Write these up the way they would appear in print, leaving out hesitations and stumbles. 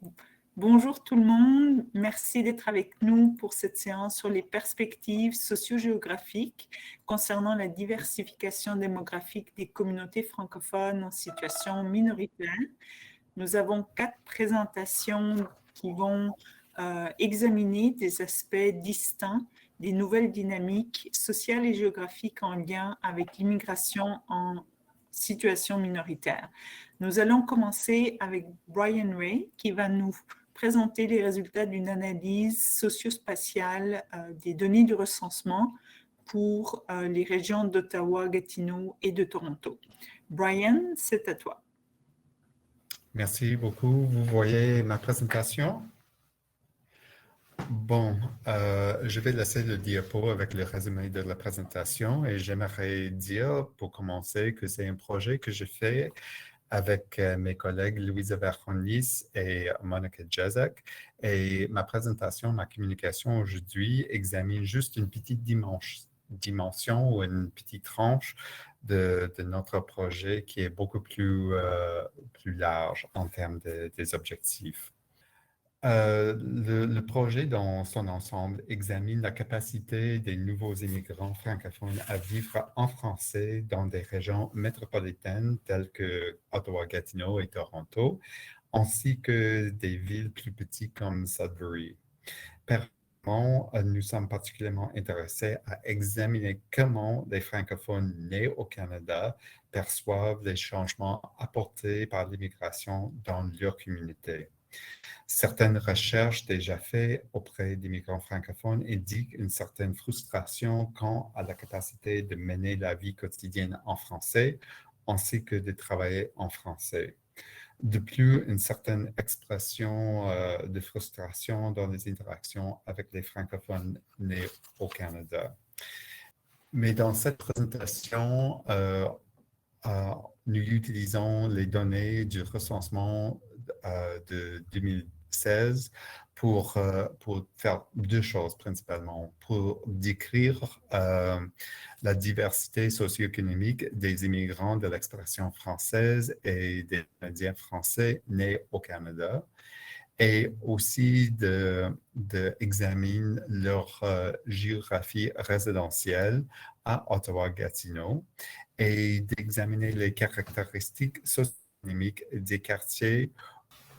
Donc, bonjour tout le monde. Merci d'être avec nous pour cette séance sur les perspectives socio-géographiques concernant la diversification démographique des communautés francophones en situation minoritaire. Nous avons 4 présentations qui vont examiner des aspects distincts des nouvelles dynamiques sociales et géographiques en lien avec l'immigration en situation minoritaire. Nous allons commencer avec Brian Ray qui va nous présenter les résultats d'une analyse socio-spatiale des données du recensement pour les régions d'Ottawa, Gatineau et de Toronto. Brian, c'est à toi. Merci beaucoup. Vous voyez ma présentation? Bon, je vais laisser le diapo avec le résumé de la présentation et j'aimerais dire pour commencer que c'est un projet que j'ai fait avec mes collègues Louisa Verhonis et Monica Jezek. Et ma présentation, ma communication aujourd'hui examine juste une petite dimension ou une petite tranche de notre projet qui est beaucoup plus large en termes des objectifs. Le projet dans son ensemble examine la capacité des nouveaux immigrants francophones à vivre en français dans des régions métropolitaines telles que Ottawa, Gatineau et Toronto, ainsi que des villes plus petites comme Sudbury. Nous sommes particulièrement intéressés à examiner comment les francophones nés au Canada perçoivent les changements apportés par l'immigration dans leur communauté. Certaines recherches déjà faites auprès d'immigrants francophones indiquent une certaine frustration quant à la capacité de mener la vie quotidienne en français, ainsi que de travailler en français. De plus, une certaine expression de frustration dans les interactions avec les francophones nés au Canada. Mais dans cette présentation, nous utilisons les données du recensement de 2016 pour faire deux choses principalement. Pour décrire la diversité socio-économique des immigrants de l'expression française et des Canadiens français nés au Canada, et aussi d'examiner leur géographie résidentielle à Ottawa-Gatineau et d'examiner les caractéristiques socio-économiques des quartiers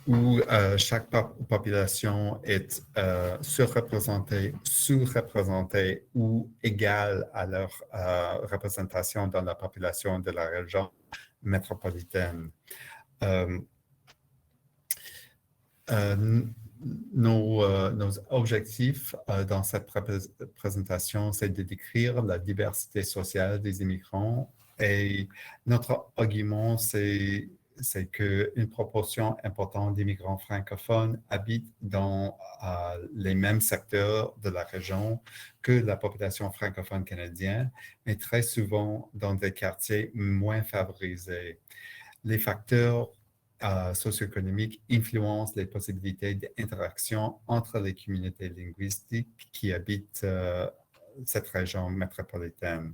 où chaque population est surreprésentée, sous-représentée ou égale à leur représentation dans la population de la région métropolitaine. Nos objectifs dans cette présentation, c'est de décrire la diversité sociale des immigrants et notre argument, c'est qu'une proportion importante d'immigrants francophones habitent dans les mêmes secteurs de la région que la population francophone canadienne, mais très souvent dans des quartiers moins favorisés. Les facteurs socio-économiques influencent les possibilités d'interaction entre les communautés linguistiques qui habitent cette région métropolitaine.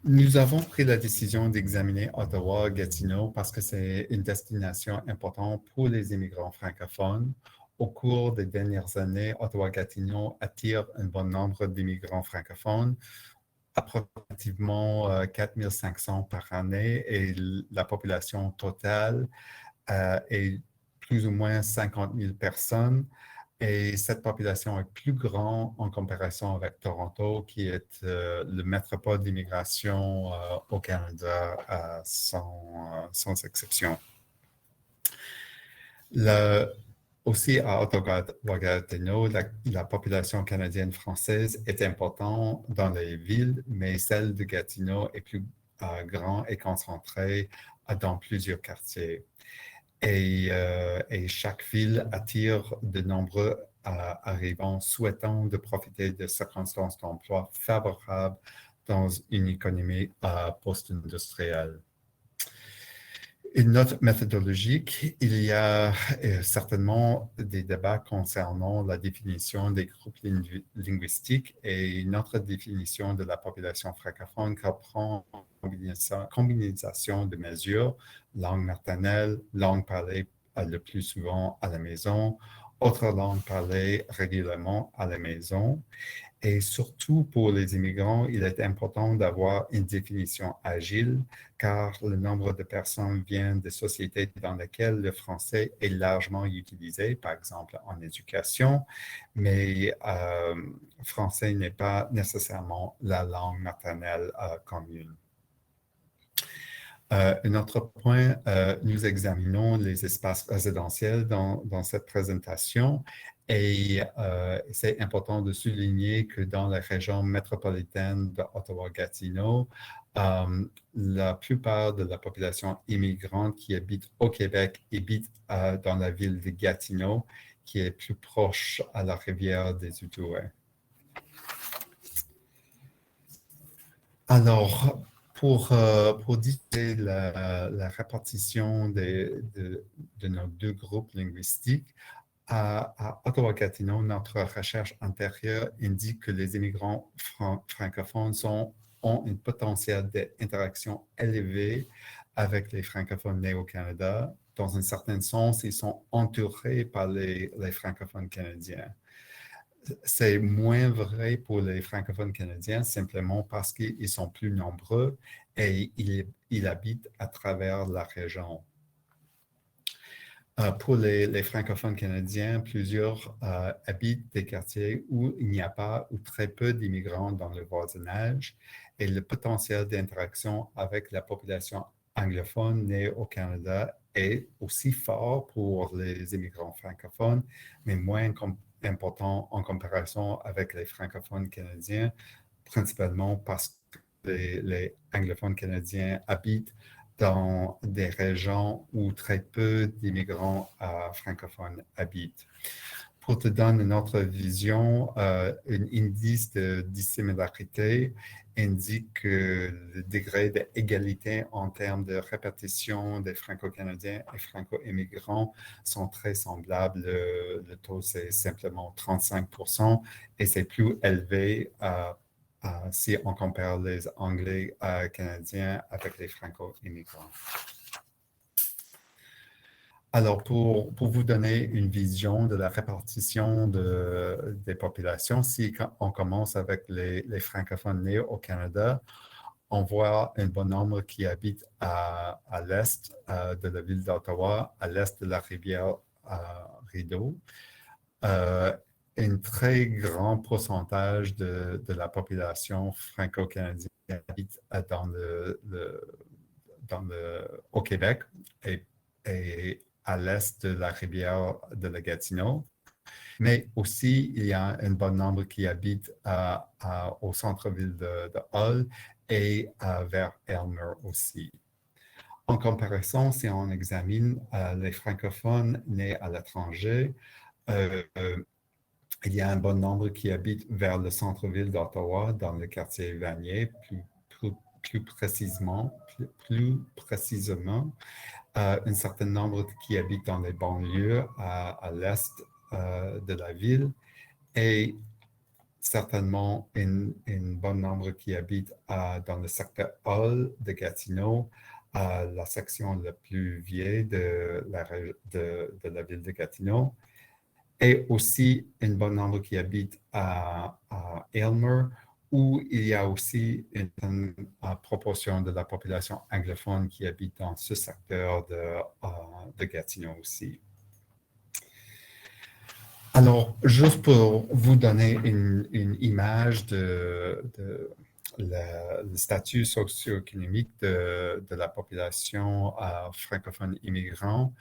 Nous avons pris la décision d'examiner Ottawa-Gatineau parce que c'est une destination importante pour les immigrants francophones. Au cours des dernières années, Ottawa-Gatineau attire un bon nombre d'immigrants francophones, approximativement 4 500 par année, et la population totale est plus ou moins 50 000 personnes. Et cette population est plus grande en comparaison avec Toronto, qui est le métropole d'immigration au Canada, sans exception. Aussi, à Ottawa-Gatineau, la population canadienne-française est importante dans les villes, mais celle de Gatineau est plus grande et concentrée dans plusieurs quartiers. Et chaque ville attire de nombreux arrivants souhaitant de profiter de circonstances d'emploi favorables dans une économie post-industrielle. Une note méthodologique, il y a certainement des débats concernant la définition des groupes linguistiques et notre définition de la population francophone comprend combinaison de mesures, langue maternelle, langue parlée le plus souvent à la maison, autre langue parlée régulièrement à la maison. Et surtout pour les immigrants, il est important d'avoir une définition agile car le nombre de personnes vient de sociétés dans lesquelles le français est largement utilisé, par exemple en éducation, mais français n'est pas nécessairement la langue maternelle commune. Un autre point, nous examinons les espaces résidentiels dans cette présentation et c'est important de souligner que dans la région métropolitaine d'Ottawa-Gatineau, la plupart de la population immigrante qui habite au Québec habite dans la ville de Gatineau, qui est plus proche à la rivière des Outaouais. Alors, pour discuter la répartition de nos deux groupes linguistiques, à Ottawa-Gatineau, notre recherche antérieure indique que les immigrants francophones ont un potentiel d'interaction élevé avec les francophones nés au Canada. Dans un certain sens, ils sont entourés par les francophones canadiens. C'est moins vrai pour les francophones canadiens simplement parce qu'ils sont plus nombreux et ils habitent à travers la région. Pour les francophones canadiens, plusieurs habitent des quartiers où il n'y a pas ou très peu d'immigrants dans le voisinage et le potentiel d'interaction avec la population anglophone née au Canada est aussi fort pour les immigrants francophones, mais moins important en comparaison avec les francophones canadiens, principalement parce que les anglophones canadiens habitent dans des régions où très peu d'immigrants francophones habitent. Pour te donner une autre vision, un indice de dissimilarité indique que le degré d'égalité en termes de répartition des franco-canadiens et franco-immigrants sont très semblables. Le taux, c'est simplement 35% et c'est plus élevé si on compare les Anglais canadiens avec les franco-immigrants. Alors, pour vous donner une vision de la répartition des populations, si on commence avec les francophones nés au Canada, on voit un bon nombre qui habitent à l'est de la ville d'Ottawa, à l'est de la rivière Rideau. Un très grand pourcentage de la population franco-canadienne habite au Québec et à l'est de la rivière de la Gatineau. Mais aussi, il y a un bon nombre qui habitent au centre-ville de Hull et vers Aylmer aussi. En comparaison, si on examine les francophones nés à l'étranger, il y a un bon nombre qui habitent vers le centre-ville d'Ottawa, dans le quartier Vanier, plus précisément, un certain nombre qui habitent dans les banlieues à l'est de la ville et certainement un bon nombre qui habitent dans le secteur Hull de Gatineau, la section la plus vieille de la ville de Gatineau, et aussi un bon nombre qui habitent à Aylmer, où il y a aussi une proportion de la population anglophone qui habite dans ce secteur de Gatineau aussi. Alors, juste pour vous donner une image le statut socio-économique de la population francophone immigrante,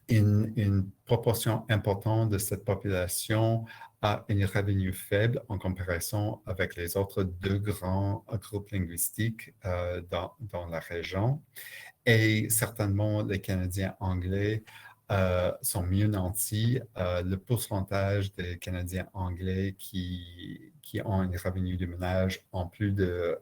une proportion importante de cette population a un revenu faible en comparaison avec les autres deux grands groupes linguistiques dans la région. Et certainement, les Canadiens anglais sont mieux nantis. Le pourcentage des Canadiens anglais qui ont un revenu de ménage en plus de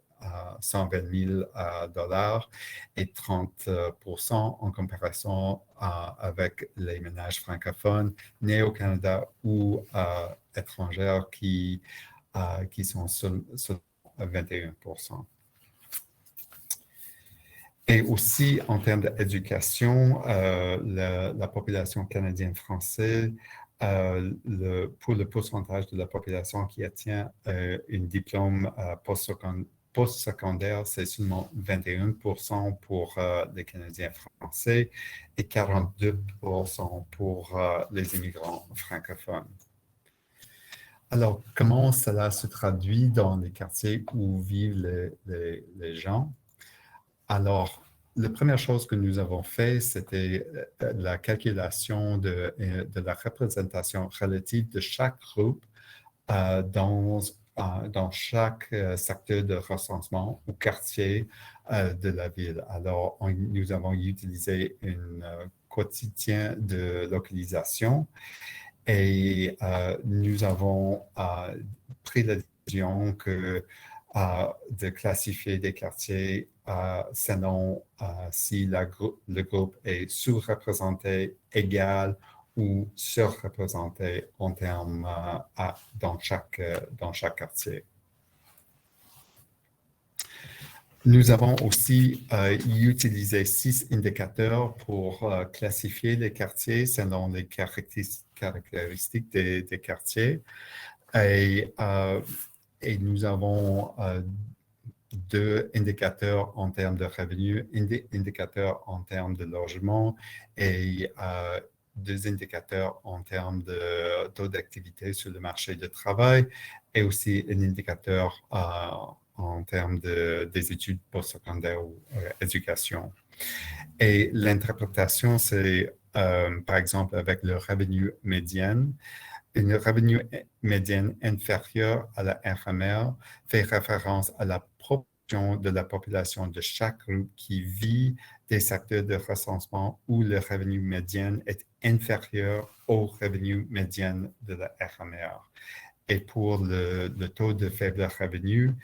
120 000 $ et 30% en comparaison avec les ménages francophones nés au Canada ou étrangers qui sont sur 21%. Et aussi, en termes d'éducation, la population canadienne-française, pour le pourcentage de la population qui atteint un diplôme postsecondaire, c'est seulement 21% pour les Canadiens français et 42% pour les immigrants francophones. Alors, comment cela se traduit dans les quartiers où vivent les gens? Alors, la première chose que nous avons fait, c'était la calculation de la représentation relative de chaque groupe dans chaque secteur de recensement ou quartier de la ville. Alors, nous avons utilisé un quotidien de localisation et nous avons pris la décision de classifier des quartiers selon si le groupe est sous-représenté, égal ou surreprésenté en termes dans chaque quartier. Nous avons aussi utilisé 6 indicateurs pour classifier les quartiers selon les caractéristiques des quartiers. Et nous avons 2 indicateurs en termes de revenus, indicateurs en termes de logement et 2 indicateurs en termes de taux d'activité sur le marché du travail et aussi un indicateur en termes des études postsecondaires ou éducation. Et l'interprétation, c'est par exemple avec le revenu médian. Une revenu médiane inférieure à la RMR fait référence à la proportion de la population de chaque groupe qui vit des secteurs de recensement où le revenu médian est inférieur au revenu médian de la RMR. Et pour le taux de faible revenu,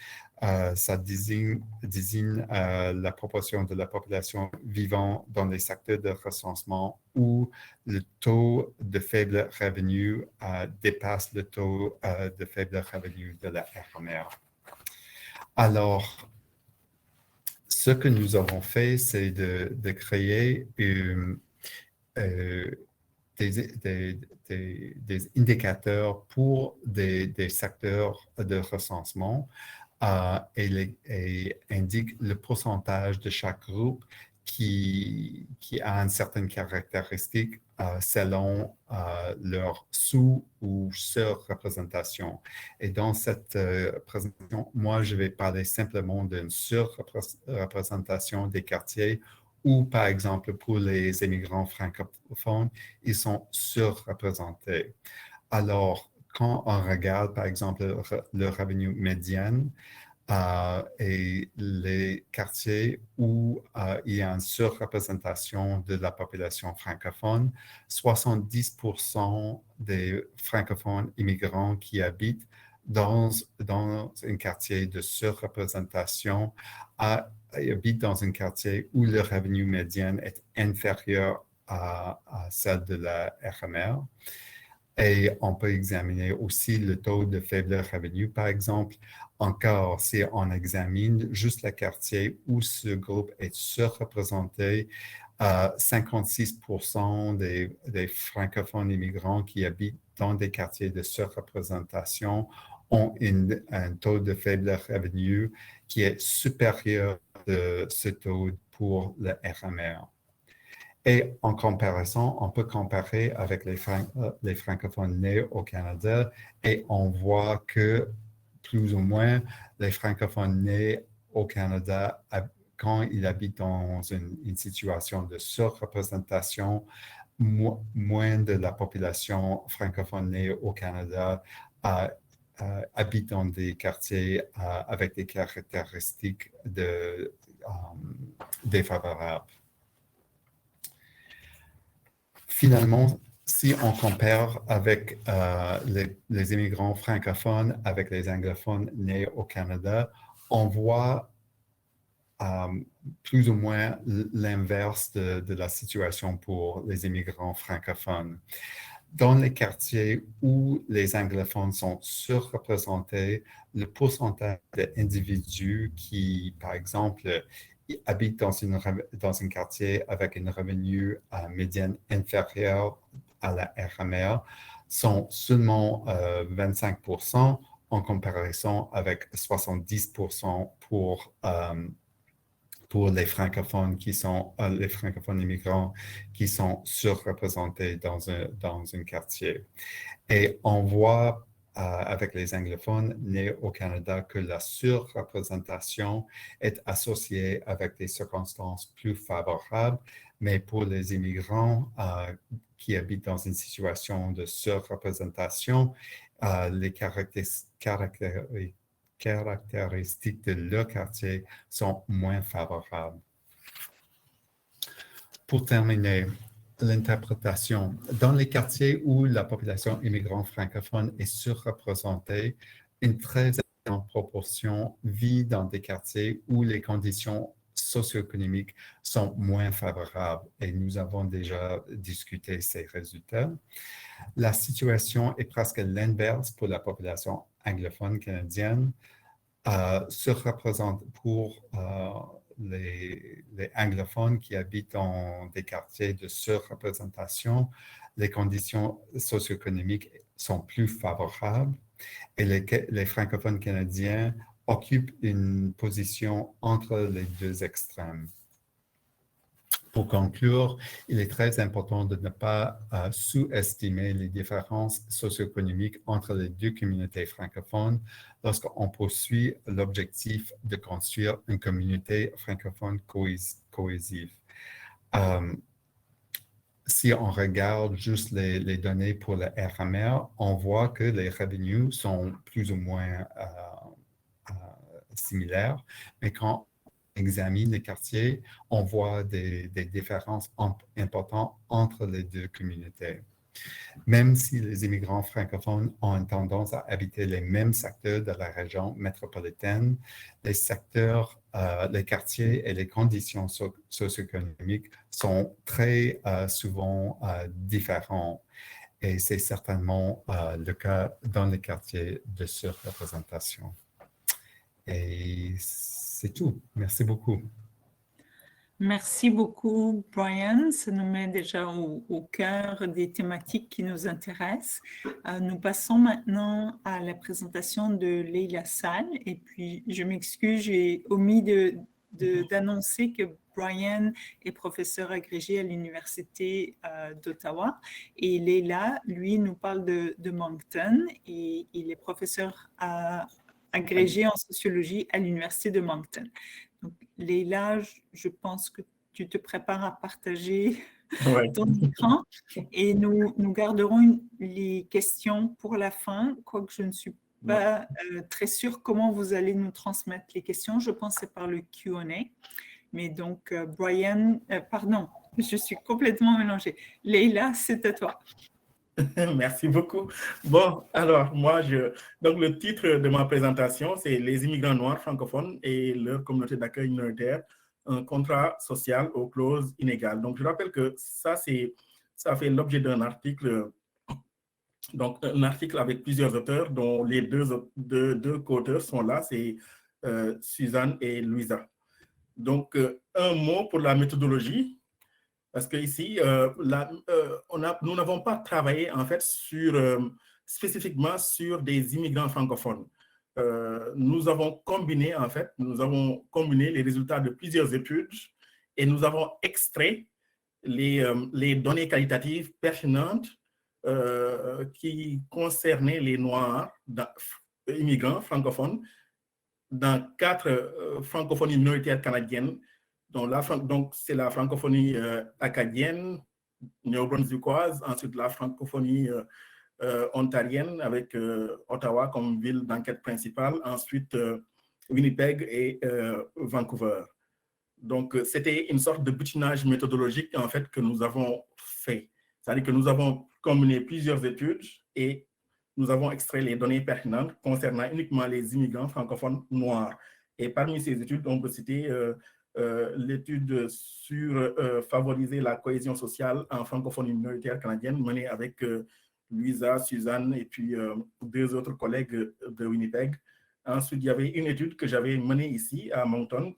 ça désigne la proportion de la population vivant dans les secteurs de recensement où le taux de faible revenu dépasse le taux de faible revenu de la RMR. Alors, ce que nous avons fait, c'est de créer des indicateurs pour des secteurs de recensement et indique le pourcentage de chaque groupe qui a une certaine caractéristique selon leur sous- ou surreprésentation. Et dans cette présentation, moi, je vais parler simplement d'une surreprésentation des quartiers où, par exemple, pour les immigrants francophones, ils sont surreprésentés. Alors, quand on regarde, par exemple, le revenu médian et les quartiers où il y a une surreprésentation de la population francophone, 70% des francophones immigrants qui habitent dans un quartier de surreprésentation habitent dans un quartier où le revenu médian est inférieur à celle de la RMR. Et on peut examiner aussi le taux de faible revenu, par exemple. Encore, si on examine juste le quartier où ce groupe est surreprésenté, 56% des francophones immigrants qui habitent dans des quartiers de surreprésentation ont un taux de faible revenu qui est supérieur à ce taux pour le RMR. Et en comparaison, on peut comparer avec les francophones nés au Canada et on voit que plus ou moins les francophones nés au Canada, quand ils habitent dans une situation de surreprésentation, moins de la population francophone née au Canada habite dans des quartiers avec des caractéristiques défavorables. Finalement, si on compare avec les immigrants francophones avec les anglophones nés au Canada, on voit plus ou moins l'inverse de la situation pour les immigrants francophones. Dans les quartiers où les anglophones sont surreprésentés, le pourcentage d'individus qui, par exemple, habitent dans un quartier avec un revenu médiane inférieur à la RMR sont seulement 25% en comparaison avec 70% pour les francophones les francophones immigrants qui sont surreprésentés dans un quartier. Et on voit avec les anglophones nés au Canada que la surreprésentation est associée avec des circonstances plus favorables, mais pour les immigrants qui habitent dans une situation de surreprésentation, les caractéristiques de leur quartier sont moins favorables. Pour terminer, l'interprétation. Dans les quartiers où la population immigrante francophone est surreprésentée, une très grande proportion vit dans des quartiers où les conditions socio-économiques sont moins favorables et nous avons déjà discuté ces résultats. La situation est presque l'inverse pour la population anglophone canadienne. Surreprésente pour les anglophones qui habitent dans des quartiers de surreprésentation, les conditions socio-économiques sont plus favorables et les francophones canadiens occupent une position entre les deux extrêmes. Pour conclure, il est très important de ne pas sous-estimer les différences socio-économiques entre les deux communautés francophones lorsqu'on poursuit l'objectif de construire une communauté francophone cohésive. Si on regarde juste les données pour le RMR, on voit que les revenus sont plus ou moins similaires, mais quand examine les quartiers, on voit des différences importantes entre les deux communautés. Même si les immigrants francophones ont une tendance à habiter les mêmes secteurs de la région métropolitaine, les quartiers et les conditions socio-économiques sont très souvent différents. Et c'est certainement le cas dans les quartiers de surreprésentation. Et c'est tout. Merci beaucoup. Merci beaucoup, Brian. Ça nous met déjà au cœur des thématiques qui nous intéressent. Nous passons maintenant à la présentation de Leila Sall. Et puis, je m'excuse, j'ai omis d'annoncer que Brian est professeur agrégé à l'Université d'Ottawa. Et Leila, lui, nous parle de Moncton et il est professeur agrégé en sociologie à l'Université de Moncton. Donc, Leila, je pense que tu te prépares à partager ton écran et nous garderons les questions pour la fin, quoique je ne suis pas très sûre comment vous allez nous transmettre les questions. Je pense que c'est par le Q&A. Mais donc, Brian, pardon, je suis complètement mélangée. Leila, c'est à toi. Merci beaucoup. Bon, alors, donc le titre de ma présentation, c'est « Les immigrants noirs francophones et leur communauté d'accueil minoritaire, un contrat social aux clauses inégales ». Donc, je rappelle que ça fait l'objet d'un article, donc un article avec plusieurs auteurs, dont les deux co-auteurs sont là, c'est Suzanne et Louisa. Donc, un mot pour la méthodologie. Parce qu'ici, nous n'avons pas travaillé en fait spécifiquement sur des immigrants francophones. Nous avons combiné les résultats de plusieurs études et nous avons extrait les données qualitatives pertinentes qui concernaient les Noirs immigrants francophones dans 4 francophonies minoritaires canadiennes. Donc, c'est la francophonie acadienne, néo-brunswickoise, ensuite la francophonie ontarienne avec Ottawa comme ville d'enquête principale, ensuite Winnipeg et Vancouver. Donc, c'était une sorte de butinage méthodologique en fait que nous avons fait. C'est-à-dire que nous avons combiné plusieurs études et nous avons extrait les données pertinentes concernant uniquement les immigrants francophones noirs. Et parmi ces études, on peut citer l'étude sur favoriser la cohésion sociale en francophonie minoritaire canadienne menée avec Louisa, Suzanne et puis 2 autres collègues de Winnipeg. Ensuite, il y avait une étude que j'avais menée ici à Moncton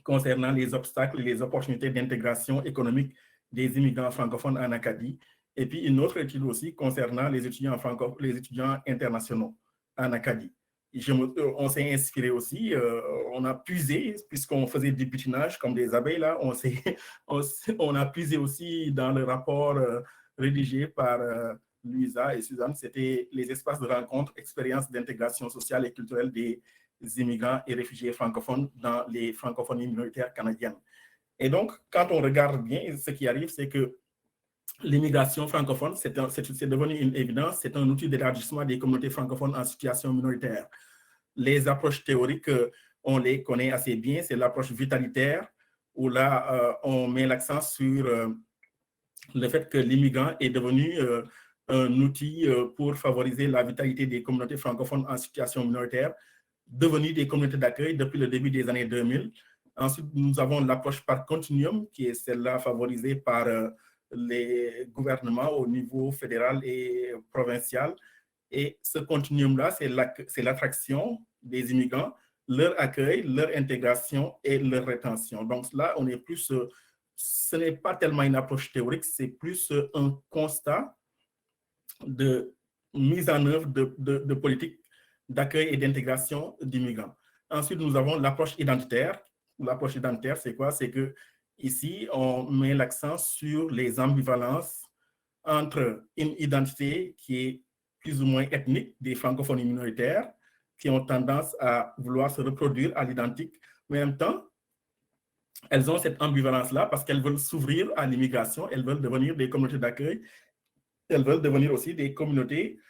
concernant les obstacles et les opportunités d'intégration économique des immigrants francophones en Acadie, et puis une autre étude aussi concernant les étudiants internationaux en Acadie. On s'est inspiré aussi, on a puisé, puisqu'on faisait du butinage comme des abeilles, là, on a puisé aussi dans le rapport rédigé par Luisa et Suzanne, c'était les espaces de rencontre, expériences d'intégration sociale et culturelle des immigrants et réfugiés francophones dans les francophonies minoritaires canadiennes. Et donc, quand on regarde bien, ce qui arrive, c'est que l'immigration francophone, c'est devenu une évidence, c'est un outil d'élargissement des communautés francophones en situation minoritaire. Les approches théoriques, on les connaît assez bien, c'est l'approche vitalitaire, où là, on met l'accent sur le fait que l'immigrant est devenu un outil pour favoriser la vitalité des communautés francophones en situation minoritaire, devenues des communautés d'accueil depuis le début des années 2000. Ensuite, nous avons l'approche par continuum, qui est celle-là favorisée par les gouvernements au niveau fédéral et provincial. Et ce continuum-là, c'est l'attraction des immigrants, leur accueil, leur intégration et leur rétention. Donc là, on est plus, ce n'est pas tellement une approche théorique, c'est plus un constat de mise en œuvre de politiques d'accueil et d'intégration d'immigrants. Ensuite, nous avons l'approche identitaire. L'approche identitaire, c'est quoi? C'est que ici, on met l'accent sur les ambivalences entre une identité qui est plus ou moins ethnique des francophonies minoritaires, qui ont tendance à vouloir se reproduire à l'identique, mais en même temps, elles ont cette ambivalence-là parce qu'elles veulent s'ouvrir à l'immigration, elles veulent devenir des communautés d'accueil, elles veulent devenir aussi des communautés,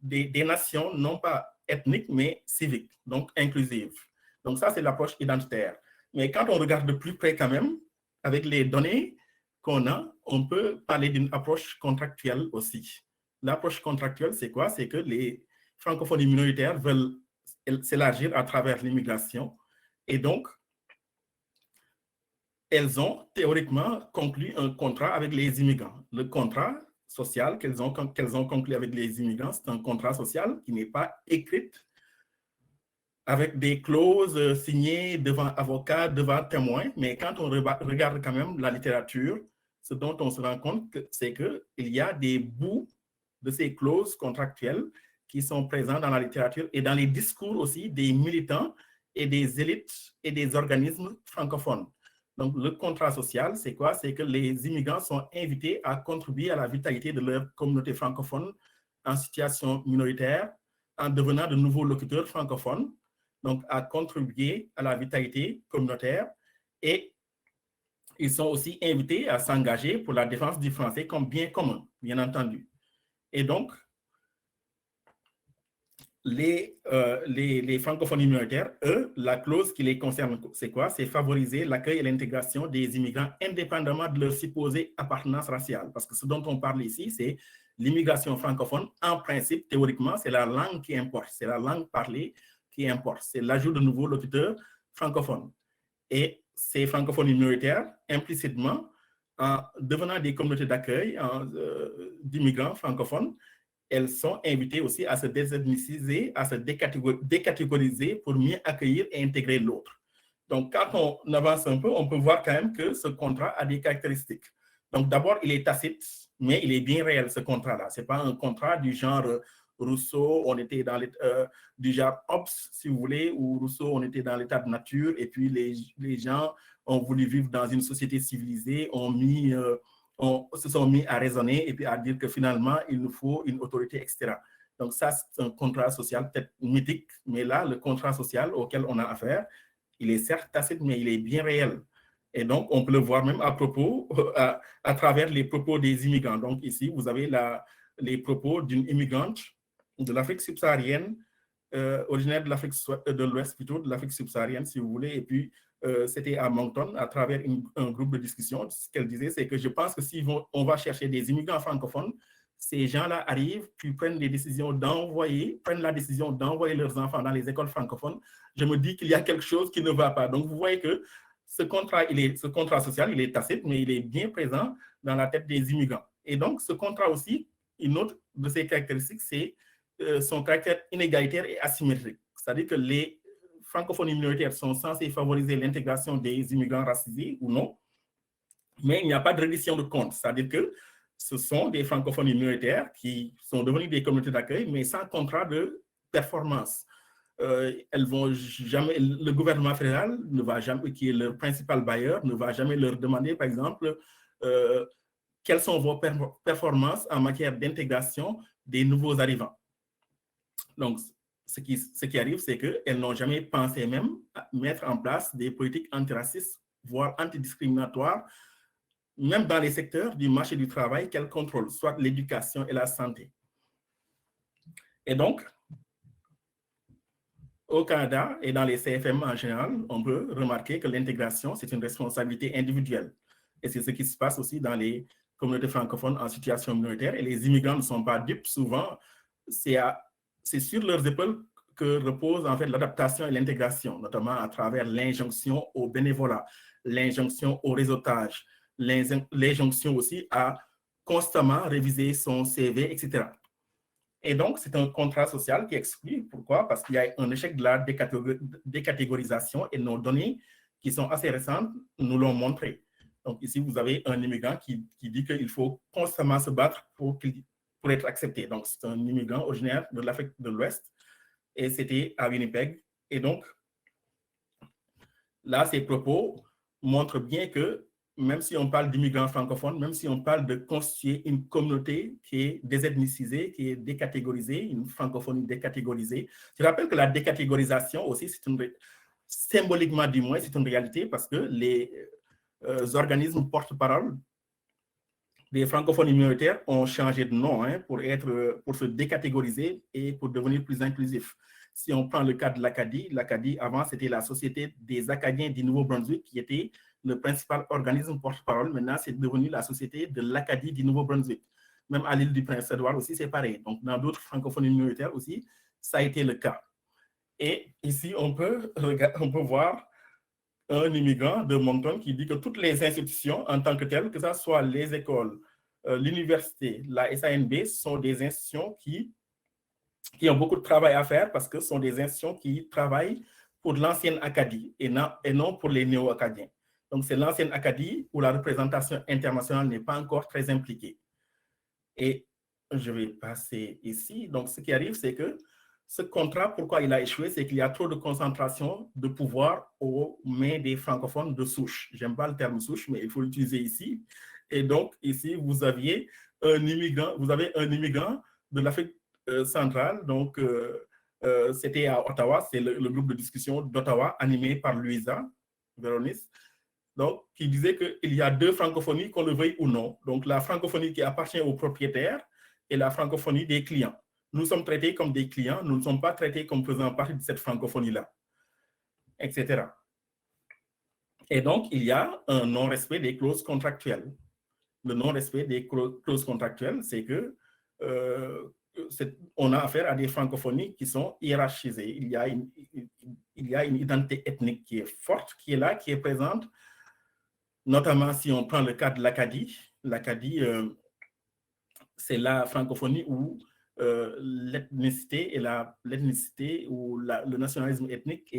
des nations, non pas ethniques, mais civiques, donc inclusives. Donc ça, c'est l'approche identitaire. Mais quand on regarde de plus près quand même, avec les données qu'on a, on peut parler d'une approche contractuelle aussi. L'approche contractuelle, c'est quoi? C'est que les francophonies minoritaires veulent s'élargir à travers l'immigration. Et donc, elles ont théoriquement conclu un contrat avec les immigrants. Le contrat social qu'elles ont conclu avec les immigrants, c'est un contrat social qui n'est pas écrit, avec des clauses signées devant avocats, devant témoins. Mais quand on regarde quand même la littérature, ce dont on se rend compte, c'est qu'il y a des bouts de ces clauses contractuelles qui sont présents dans la littérature et dans les discours aussi des militants et des élites et des organismes francophones. Donc, le contrat social, c'est quoi? C'est que les immigrants sont invités à contribuer à la vitalité de leur communauté francophone en situation minoritaire, en devenant de nouveaux locuteurs francophones, donc à contribuer à la vitalité communautaire, et ils sont aussi invités à s'engager pour la défense du français comme bien commun, bien entendu. Et donc, les francophonies minoritaires, eux, la clause qui les concerne, c'est quoi? C'est favoriser l'accueil et l'intégration des immigrants indépendamment de leur supposée appartenance raciale. Parce que ce dont on parle ici, c'est l'immigration francophone. En principe, théoriquement, c'est la langue qui importe, c'est la langue parlée qui importe, c'est l'ajout de nouveaux locuteurs francophones. Et ces francophonies minoritaires, implicitement, en devenant des communautés d'accueil d'immigrants francophones, elles sont invitées aussi à se désethniciser, à se décatégoriser pour mieux accueillir et intégrer l'autre. Donc, quand on avance un peu, on peut voir quand même que ce contrat a des caractéristiques. Donc, d'abord, il est tacite, mais il est bien réel, ce contrat-là. Ce n'est pas un contrat du genre Rousseau, on était dans du genre Hobbes, si vous voulez, ou Rousseau, on était dans l'état de nature, et puis les gens ont voulu vivre dans une société civilisée, se sont mis à raisonner et puis à dire que finalement, il nous faut une autorité, etc. Donc ça, c'est un contrat social peut-être mythique, mais là, le contrat social auquel on a affaire, il est certes tacite, mais il est bien réel. Et donc, on peut le voir même à propos, à travers les propos des immigrants. Donc ici, vous avez les propos d'une immigrante de l'Afrique subsaharienne, originaire de l'Afrique de l'Ouest, plutôt de l'Afrique subsaharienne, si vous voulez, et puis c'était à Moncton, à travers un groupe de discussion. Ce qu'elle disait, c'est que je pense que si on va chercher des immigrants francophones, ces gens-là arrivent, puis prennent la décision d'envoyer leurs enfants dans les écoles francophones. Je me dis qu'il y a quelque chose qui ne va pas. Donc, vous voyez que ce contrat social, il est tacite, mais il est bien présent dans la tête des immigrants. Et donc, ce contrat aussi, une autre de ses caractéristiques, c'est son caractère inégalitaire et asymétrique. C'est-à-dire que les francophonies minoritaires sont censées favoriser l'intégration des immigrants racisés ou non, mais il n'y a pas de reddition de compte. C'est-à-dire que ce sont des francophonies minoritaires qui sont devenues des communautés d'accueil, mais sans contrat de performance. Elles vont jamais, le gouvernement fédéral ne va jamais, qui est leur principal bailleur, ne va jamais leur demander, par exemple, quelles sont vos performances en matière d'intégration des nouveaux arrivants. Donc, ce qui arrive, c'est qu'elles n'ont jamais pensé même à mettre en place des politiques antiracistes, voire antidiscriminatoires, même dans les secteurs du marché du travail qu'elles contrôlent, soit l'éducation et la santé. Et donc, au Canada et dans les CFM en général, on peut remarquer que l'intégration, c'est une responsabilité individuelle. Et c'est ce qui se passe aussi dans les communautés francophones en situation minoritaire. Et les immigrants ne sont pas dupes. Souvent, c'est sur leurs épaules que repose en fait l'adaptation et l'intégration, notamment à travers l'injonction au bénévolat, l'injonction au réseautage, l'injonction aussi à constamment réviser son CV, etc. Et donc, c'est un contrat social qui exclut. Pourquoi? Parce qu'il y a un échec de la décatégorisation et nos données qui sont assez récentes nous l'ont montré. Donc ici, vous avez un immigrant qui dit qu'il faut constamment se battre pour être accepté. Donc, c'est un immigrant originaire de l'Afrique de l'Ouest et c'était à Winnipeg. Et donc, là, ces propos montrent bien que même si on parle d'immigrants francophones, même si on parle de constituer une communauté qui est désethnicisée, qui est décatégorisée, une francophonie décatégorisée. Je rappelle que la décatégorisation aussi, symboliquement du moins, c'est une réalité parce que les organismes porte-parole des francophonies minoritaires ont changé de nom pour se décatégoriser et pour devenir plus inclusifs. Si on prend le cas de l'Acadie, avant, c'était la Société des Acadiens du Nouveau-Brunswick qui était le principal organisme porte-parole. Maintenant, c'est devenu la Société de l'Acadie du Nouveau-Brunswick. Même à l'île du Prince-Édouard aussi, c'est pareil. Donc, dans d'autres francophonies minoritaires aussi, ça a été le cas. Et ici, on peut voir un immigrant de Moncton qui dit que toutes les institutions en tant que telles, que ce soit les écoles, l'université, la SANB, sont des institutions qui ont beaucoup de travail à faire parce que ce sont des institutions qui travaillent pour l'ancienne Acadie et non pour les néo-acadiens. Donc, c'est l'ancienne Acadie où la représentation internationale n'est pas encore très impliquée. Et je vais passer ici. Donc, ce qui arrive, c'est que ce contrat, pourquoi il a échoué, c'est qu'il y a trop de concentration de pouvoir aux mains des francophones de souche. J'aime pas le terme souche, mais il faut l'utiliser ici. Et donc, ici, vous avez un immigrant de l'Afrique centrale. Donc, c'était à Ottawa, c'est le groupe de discussion d'Ottawa animé par Louisa Véronis. Donc, qui disait qu'il y a deux francophonies, qu'on le veuille ou non. Donc, la francophonie qui appartient aux propriétaires et la francophonie des clients. Nous sommes traités comme des clients, nous ne sommes pas traités comme faisant partie de cette francophonie-là, etc. Et donc, il y a un non-respect des clauses contractuelles. Le non-respect des clauses contractuelles, c'est que on a affaire à des francophonies qui sont hiérarchisées. Il y a une identité ethnique qui est forte, qui est là, qui est présente, notamment si on prend le cas de l'Acadie. L'Acadie, c'est la francophonie où l'ethnicité ou le nationalisme ethnique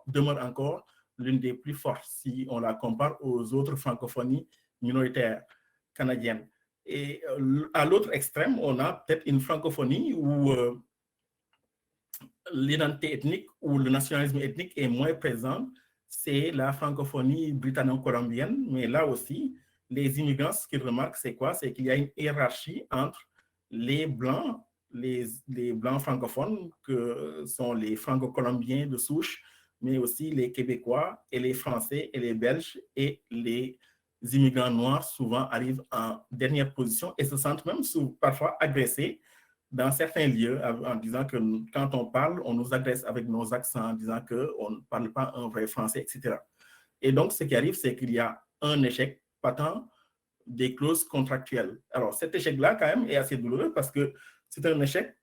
demeure encore l'une des plus fortes si on la compare aux autres francophonies minoritaires canadiennes. Et à l'autre extrême, on a peut-être une francophonie où l'identité ethnique ou le nationalisme ethnique est moins présent. C'est la francophonie britanno-colombienne, mais là aussi, les immigrants, ce qu'ils remarquent, c'est quoi? C'est qu'il y a une hiérarchie entre les Blancs, les Blancs francophones, que sont les Franco-colombiens de souche, mais aussi les Québécois et les Français et les Belges et les immigrants noirs souvent arrivent en dernière position et se sentent même parfois agressés dans certains lieux en disant que quand on parle, on nous agresse avec nos accents en disant qu'on ne parle pas un vrai français, etc. Et donc, ce qui arrive, c'est qu'il y a un échec patent des clauses contractuelles. Alors, cet échec-là, quand même, est assez douloureux parce que c'est un échec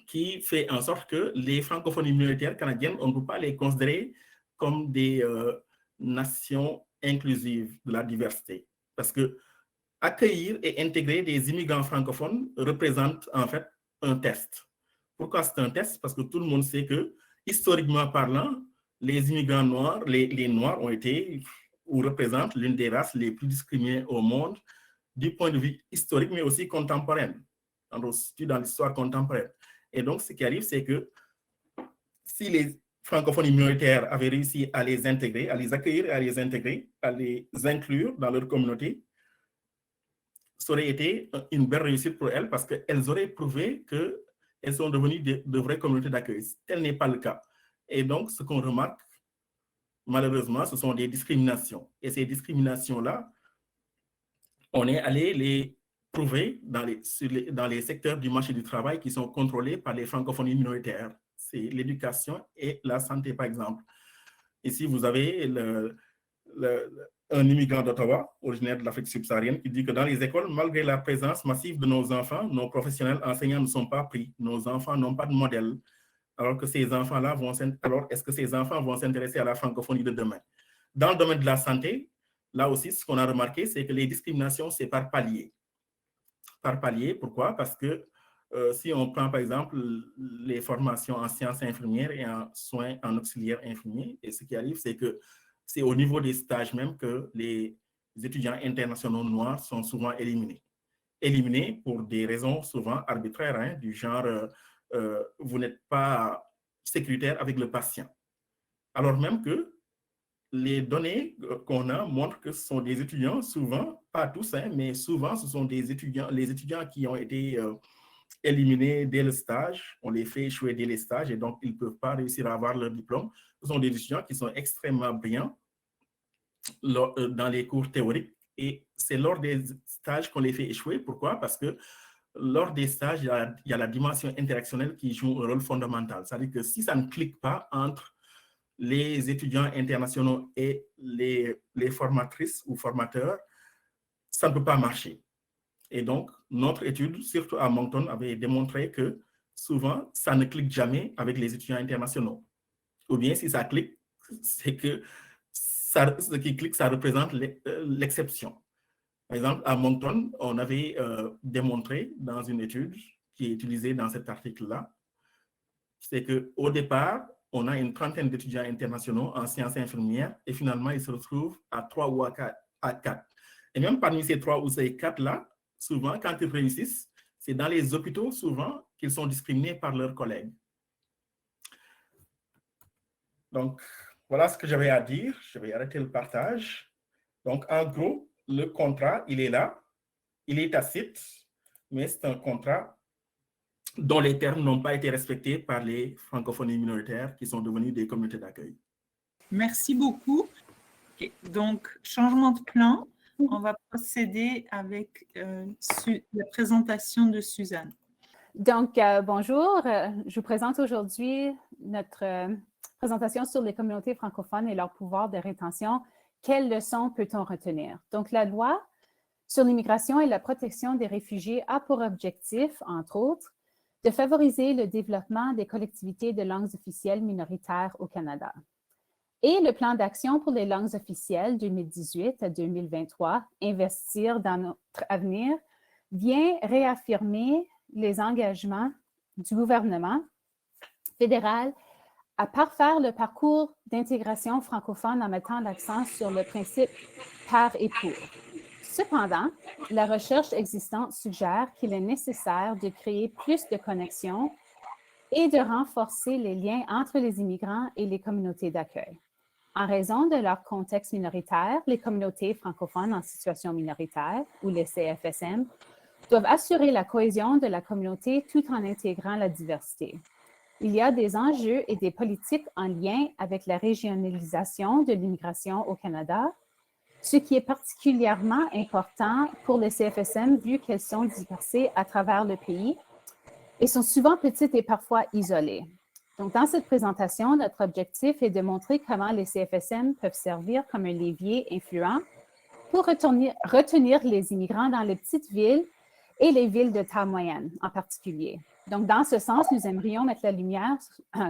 qui fait en sorte que les francophonies minoritaires canadiennes, on ne peut pas les considérer comme des nations inclusives de la diversité. Parce que accueillir et intégrer des immigrants francophones représente en fait un test. Pourquoi c'est un test? Parce que tout le monde sait qu'il historiquement parlant, les immigrants noirs, les Noirs ont été ou représentent l'une des races les plus discriminées au monde du point de vue historique, mais aussi contemporain, dans l'histoire contemporaine. Et donc, ce qui arrive, c'est que si les francophones minoritaires avaient réussi à les intégrer, à les accueillir, à les intégrer, à les inclure dans leur communauté, ça aurait été une belle réussite pour elles parce qu'elles auraient prouvé qu'elles sont devenues de vraies communautés d'accueil. Tel n'est pas le cas. Et donc, ce qu'on remarque, malheureusement, ce sont des discriminations. Et ces discriminations-là, on est allé les prouver dans les secteurs du marché du travail qui sont contrôlés par les francophonies minoritaires. C'est l'éducation et la santé, par exemple. Ici, vous avez un immigrant d'Ottawa, originaire de l'Afrique subsaharienne, qui dit que dans les écoles, malgré la présence massive de nos enfants, nos professionnels enseignants ne sont pas pris. Nos enfants n'ont pas de modèle. Alors que ces enfants-là est-ce que ces enfants vont s'intéresser à la francophonie de demain? Dans le domaine de la santé, là aussi, ce qu'on a remarqué, c'est que les discriminations, c'est par palier. Par palier, pourquoi? Parce que si on prend, par exemple, les formations en sciences infirmières et en soins en auxiliaires infirmiers, et ce qui arrive, c'est que c'est au niveau des stages même que les étudiants internationaux noirs sont souvent éliminés. Éliminés pour des raisons souvent arbitraires, hein, du genre vous n'êtes pas sécuritaire avec le patient. Alors même que les données qu'on a montrent que ce sont des étudiants, souvent, pas tous, hein, mais souvent, ce sont les étudiants qui ont été éliminés dès le stage, on les fait échouer dès les stages et donc ils ne peuvent pas réussir à avoir leur diplôme. Ce sont des étudiants qui sont extrêmement brillants dans les cours théoriques et c'est lors des stages qu'on les fait échouer. Pourquoi? Parce que lors des stages, il y a la dimension interactionnelle qui joue un rôle fondamental. C'est-à-dire que si ça ne clique pas entre les étudiants internationaux et les formatrices ou formateurs, ça ne peut pas marcher. Et donc, notre étude, surtout à Moncton, avait démontré que souvent, ça ne clique jamais avec les étudiants internationaux. Ou bien, si ça clique, c'est que ce qui clique, ça représente l'exception. Par exemple, à Moncton, on avait démontré dans une étude qui est utilisée dans cet article-là, c'est qu'au départ, on a une trentaine d'étudiants internationaux en sciences infirmières et finalement, ils se retrouvent à 3 ou à 4. Et même parmi ces 3 ou ces 4-là, souvent, quand ils réussissent, c'est dans les hôpitaux, souvent, qu'ils sont discriminés par leurs collègues. Donc, voilà ce que j'avais à dire. Je vais arrêter le partage. Donc, en gros, le contrat, il est là. Il est tacite, mais c'est un contrat dont les termes n'ont pas été respectés par les francophonies minoritaires qui sont devenues des communautés d'accueil. Merci beaucoup. Okay. Donc, changement de plan. On va procéder avec la présentation de Suzanne. Donc, bonjour. Je vous présente aujourd'hui notre présentation sur les communautés francophones et leur pouvoir de rétention. Quelles leçons peut-on retenir? Donc, la loi sur l'immigration et la protection des réfugiés a pour objectif, entre autres, de favoriser le développement des collectivités de langues officielles minoritaires au Canada. Et le plan d'action pour les langues officielles 2018 à 2023, Investir dans notre avenir, vient réaffirmer les engagements du gouvernement fédéral à parfaire le parcours d'intégration francophone en mettant l'accent sur le principe par et pour. Cependant, la recherche existante suggère qu'il est nécessaire de créer plus de connexions et de renforcer les liens entre les immigrants et les communautés d'accueil. En raison de leur contexte minoritaire, les communautés francophones en situation minoritaire, ou les CFSM, doivent assurer la cohésion de la communauté tout en intégrant la diversité. Il y a des enjeux et des politiques en lien avec la régionalisation de l'immigration au Canada, ce qui est particulièrement important pour les CFSM vu qu'elles sont dispersées à travers le pays et sont souvent petites et parfois isolées. Donc, dans cette présentation, notre objectif est de montrer comment les CFSM peuvent servir comme un levier influent pour retenir les immigrants dans les petites villes et les villes de taille moyenne en particulier. Donc, dans ce sens, nous aimerions mettre la lumière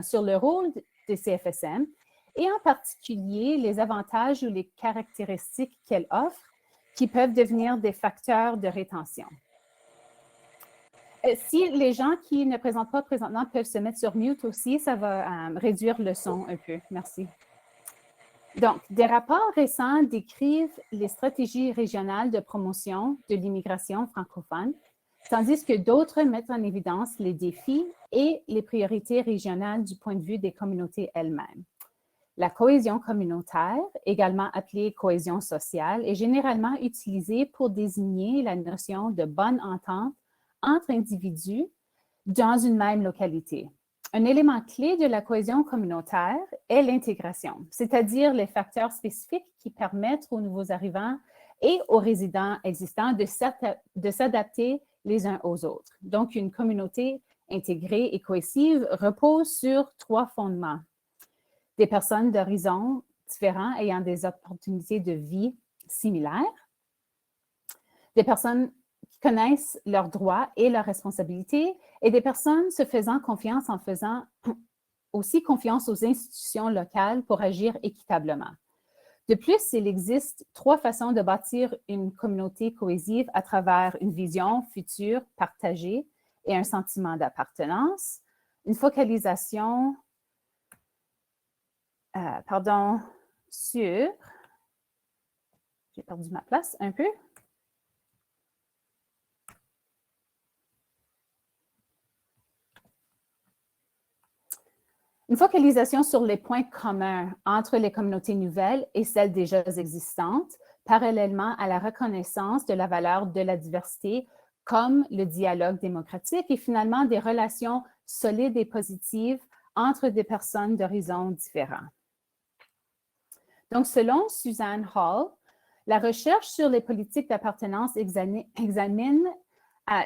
sur le rôle des CFSM et en particulier les avantages ou les caractéristiques qu'elles offrent qui peuvent devenir des facteurs de rétention. Si les gens qui ne présentent pas présentement peuvent se mettre sur mute aussi, ça va réduire le son un peu. Merci. Donc, des rapports récents décrivent les stratégies régionales de promotion de l'immigration francophone, tandis que d'autres mettent en évidence les défis et les priorités régionales du point de vue des communautés elles-mêmes. La cohésion communautaire, également appelée cohésion sociale, est généralement utilisée pour désigner la notion de bonne entente entre individus dans une même localité. Un élément clé de la cohésion communautaire est l'intégration, c'est-à-dire les facteurs spécifiques qui permettent aux nouveaux arrivants et aux résidents existants de s'adapter les uns aux autres. Donc, une communauté intégrée et cohésive repose sur 3 fondements. Des personnes d'horizons différents ayant des opportunités de vie similaires, des personnes qui connaissent leurs droits et leurs responsabilités, et des personnes se faisant confiance en faisant aussi confiance aux institutions locales pour agir équitablement. De plus, il existe 3 façons de bâtir une communauté cohésive à travers une vision future partagée et un sentiment d'appartenance, une focalisation sur, j'ai perdu ma place un peu. Une focalisation sur les points communs entre les communautés nouvelles et celles déjà existantes, parallèlement à la reconnaissance de la valeur de la diversité comme le dialogue démocratique et finalement des relations solides et positives entre des personnes d'horizons différents. Donc, selon Suzanne Hall, la recherche sur les politiques d'appartenance examine,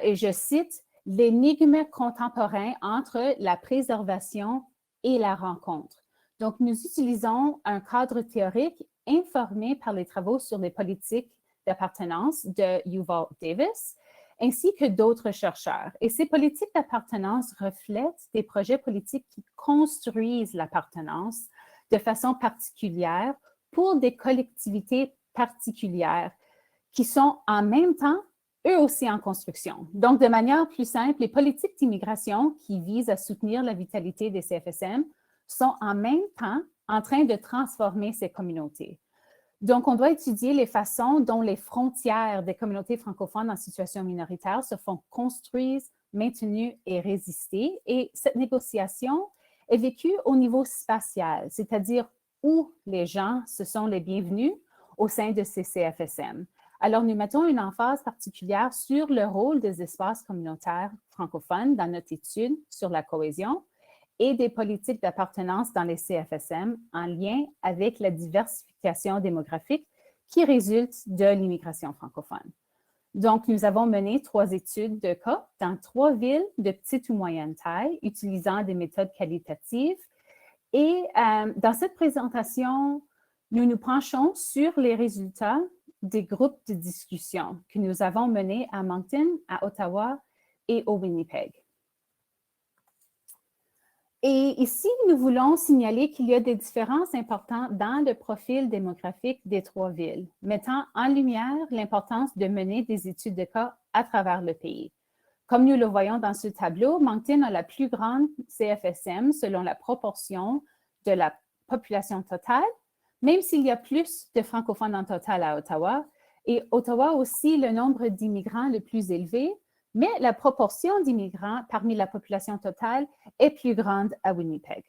et je cite, « l'énigme contemporain entre la préservation et la rencontre ». Donc, nous utilisons un cadre théorique informé par les travaux sur les politiques d'appartenance de Yuval Davis, ainsi que d'autres chercheurs. Et ces politiques d'appartenance reflètent des projets politiques qui construisent l'appartenance de façon particulière pour des collectivités particulières qui sont en même temps, eux aussi en construction. Donc, de manière plus simple, les politiques d'immigration qui visent à soutenir la vitalité des CFSM sont en même temps en train de transformer ces communautés. Donc, on doit étudier les façons dont les frontières des communautés francophones en situation minoritaire se font construire, maintenues et résister. Et cette négociation est vécue au niveau spatial, c'est-à-dire où les gens se sont les bienvenus au sein de ces CFSM. Alors, nous mettons une emphase particulière sur le rôle des espaces communautaires francophones dans notre étude sur la cohésion et des politiques d'appartenance dans les CFSM en lien avec la diversification démographique qui résulte de l'immigration francophone. Donc, nous avons mené 3 études de cas dans 3 villes de petite ou moyenne taille utilisant des méthodes qualitatives. Et dans cette présentation, nous nous penchons sur les résultats des groupes de discussion que nous avons menés à Moncton, à Ottawa et au Winnipeg. Et ici, nous voulons signaler qu'il y a des différences importantes dans le profil démographique des 3 villes, mettant en lumière l'importance de mener des études de cas à travers le pays. Comme nous le voyons dans ce tableau, Moncton a la plus grande CFSM selon la proportion de la population totale, même s'il y a plus de francophones en total à Ottawa, et Ottawa aussi le nombre d'immigrants le plus élevé, mais la proportion d'immigrants parmi la population totale est plus grande à Winnipeg.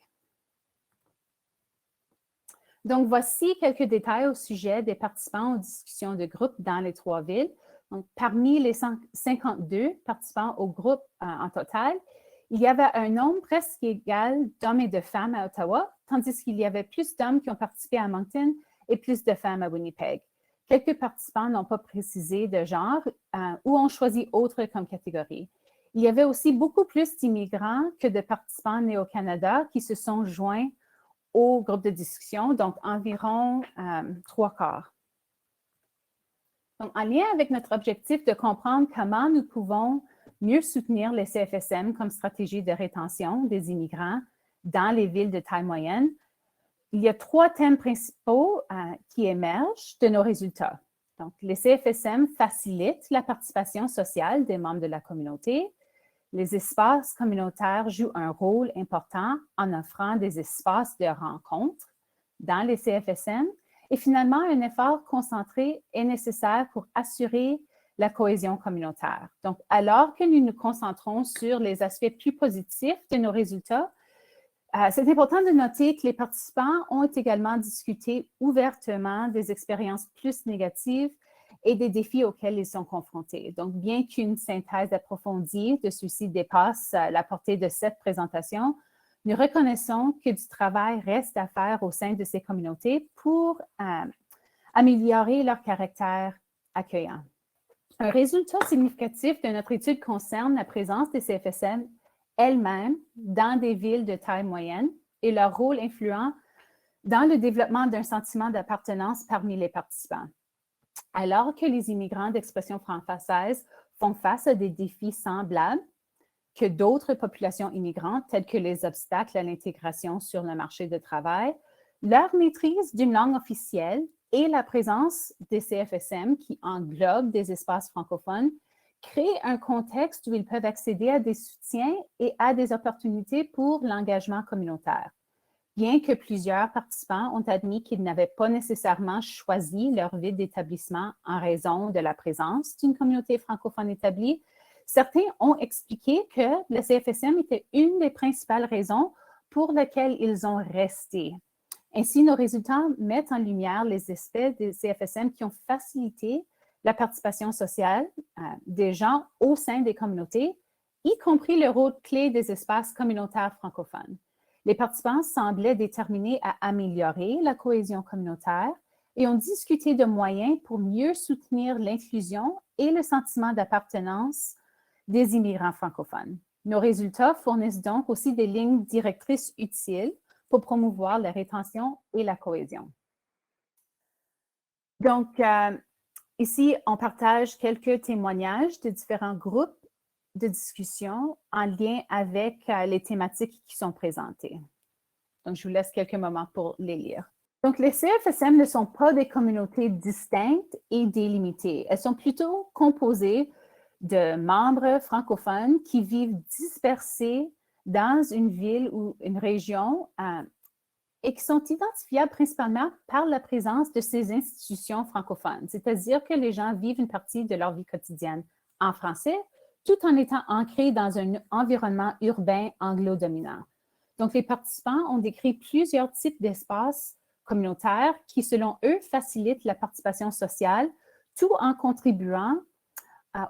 Donc, voici quelques détails au sujet des participants aux discussions de groupe dans les 3 villes. Donc, parmi les 52 participants au groupe en total, il y avait un nombre presque égal d'hommes et de femmes à Ottawa, tandis qu'il y avait plus d'hommes qui ont participé à Moncton et plus de femmes à Winnipeg. Quelques participants n'ont pas précisé de genre ou ont choisi autre comme catégorie. Il y avait aussi beaucoup plus d'immigrants que de participants nés au Canada qui se sont joints au groupe de discussion, donc environ 3/4. Donc, en lien avec notre objectif de comprendre comment nous pouvons mieux soutenir les CFSM comme stratégie de rétention des immigrants dans les villes de taille moyenne, il y a 3 thèmes principaux qui émergent de nos résultats. Donc, les CFSM facilitent la participation sociale des membres de la communauté. Les espaces communautaires jouent un rôle important en offrant des espaces de rencontre dans les CFSM et finalement, un effort concentré est nécessaire pour assurer la cohésion communautaire. Donc, alors que nous nous concentrons sur les aspects plus positifs de nos résultats, c'est important de noter que les participants ont également discuté ouvertement des expériences plus négatives et des défis auxquels ils sont confrontés. Donc, bien qu'une synthèse approfondie de ceux-ci dépasse la portée de cette présentation, nous reconnaissons que du travail reste à faire au sein de ces communautés pour améliorer leur caractère accueillant. Un résultat significatif de notre étude concerne la présence des CFSM elles-mêmes dans des villes de taille moyenne et leur rôle influent dans le développement d'un sentiment d'appartenance parmi les participants. Alors que les immigrants d'expression française font face à des défis semblables que d'autres populations immigrantes, telles que les obstacles à l'intégration sur le marché du travail, leur maîtrise d'une langue officielle et la présence des CFSM qui englobent des espaces francophones créent un contexte où ils peuvent accéder à des soutiens et à des opportunités pour l'engagement communautaire. Bien que plusieurs participants ont admis qu'ils n'avaient pas nécessairement choisi leur ville d'établissement en raison de la présence d'une communauté francophone établie, certains ont expliqué que le CFSM était une des principales raisons pour lesquelles ils ont resté. Ainsi, nos résultats mettent en lumière les aspects des CFSM qui ont facilité la participation sociale des gens au sein des communautés, y compris le rôle clé des espaces communautaires francophones. Les participants semblaient déterminés à améliorer la cohésion communautaire et ont discuté de moyens pour mieux soutenir l'inclusion et le sentiment d'appartenance des immigrants francophones. Nos résultats fournissent donc aussi des lignes directrices utiles pour promouvoir la rétention et la cohésion. Donc, ici, on partage quelques témoignages de différents groupes de discussion en lien avec les thématiques qui sont présentées. Donc, je vous laisse quelques moments pour les lire. Donc, les CFSM ne sont pas des communautés distinctes et délimitées. Elles sont plutôt composées de membres francophones qui vivent dispersés dans une ville ou une région et qui sont identifiables principalement par la présence de ces institutions francophones, c'est-à-dire que les gens vivent une partie de leur vie quotidienne en français, tout en étant ancrés dans un environnement urbain anglo-dominant. Donc, les participants ont décrit plusieurs types d'espaces communautaires qui, selon eux, facilitent la participation sociale, tout en contribuant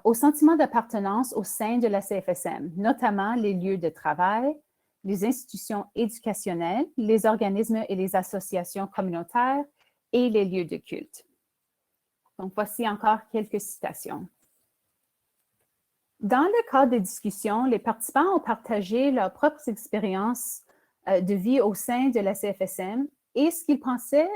au sentiment d'appartenance au sein de la CFSM, notamment les lieux de travail, les institutions éducationnelles, les organismes et les associations communautaires et les lieux de culte. Donc, voici encore quelques citations. Dans le cadre des discussions, les participants ont partagé leurs propres expériences de vie au sein de la CFSM et ce qu'ils pensaient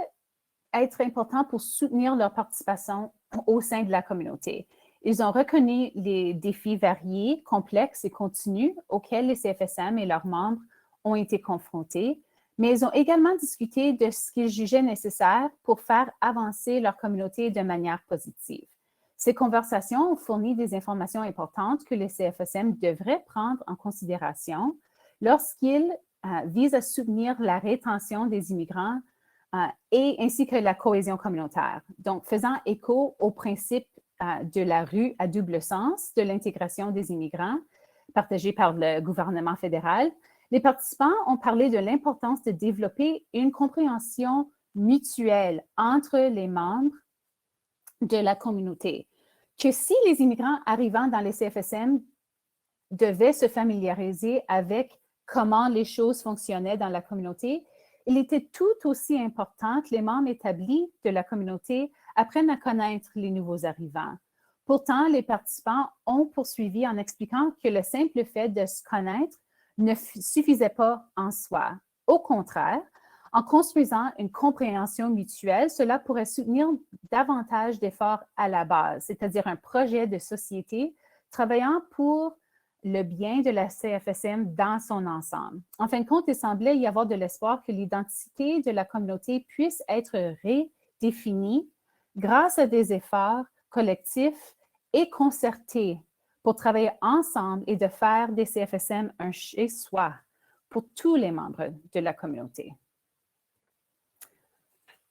être important pour soutenir leur participation au sein de la communauté. Ils ont reconnu les défis variés, complexes et continus auxquels les CFSM et leurs membres ont été confrontés, mais ils ont également discuté de ce qu'ils jugeaient nécessaire pour faire avancer leur communauté de manière positive. Ces conversations ont fourni des informations importantes que les CFSM devraient prendre en considération lorsqu'ils visent à soutenir la rétention des immigrants et ainsi que la cohésion communautaire. Donc, faisant écho au principe de la rue à double sens de l'intégration des immigrants partagé par le gouvernement fédéral, les participants ont parlé de l'importance de développer une compréhension mutuelle entre les membres de la communauté, que si les immigrants arrivant dans les CFSM devaient se familiariser avec comment les choses fonctionnaient dans la communauté, il était tout aussi important que les membres établis de la communauté apprennent à connaître les nouveaux arrivants. Pourtant, les participants ont poursuivi en expliquant que le simple fait de se connaître ne suffisait pas en soi. Au contraire, en construisant une compréhension mutuelle, cela pourrait soutenir davantage d'efforts à la base, c'est-à-dire un projet de société travaillant pour le bien de la CFSM dans son ensemble. En fin de compte, il semblait y avoir de l'espoir que l'identité de la communauté puisse être redéfinie grâce à des efforts collectifs et concertés pour travailler ensemble et de faire des CFSM un chez-soi pour tous les membres de la communauté.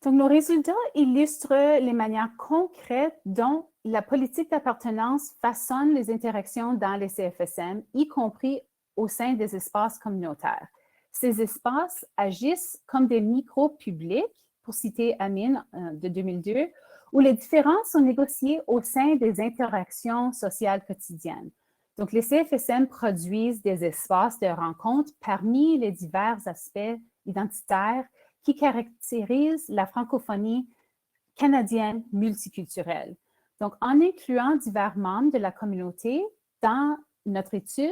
Donc, nos résultats illustrent les manières concrètes dont la politique d'appartenance façonne les interactions dans les CFSM, y compris au sein des espaces communautaires. Ces espaces agissent comme des micro-publics, pour citer Amine de 2002, où les différences sont négociées au sein des interactions sociales quotidiennes. Donc, les CFSM produisent des espaces de rencontre parmi les divers aspects identitaires qui caractérisent la francophonie canadienne multiculturelle. Donc, en incluant divers membres de la communauté dans notre étude,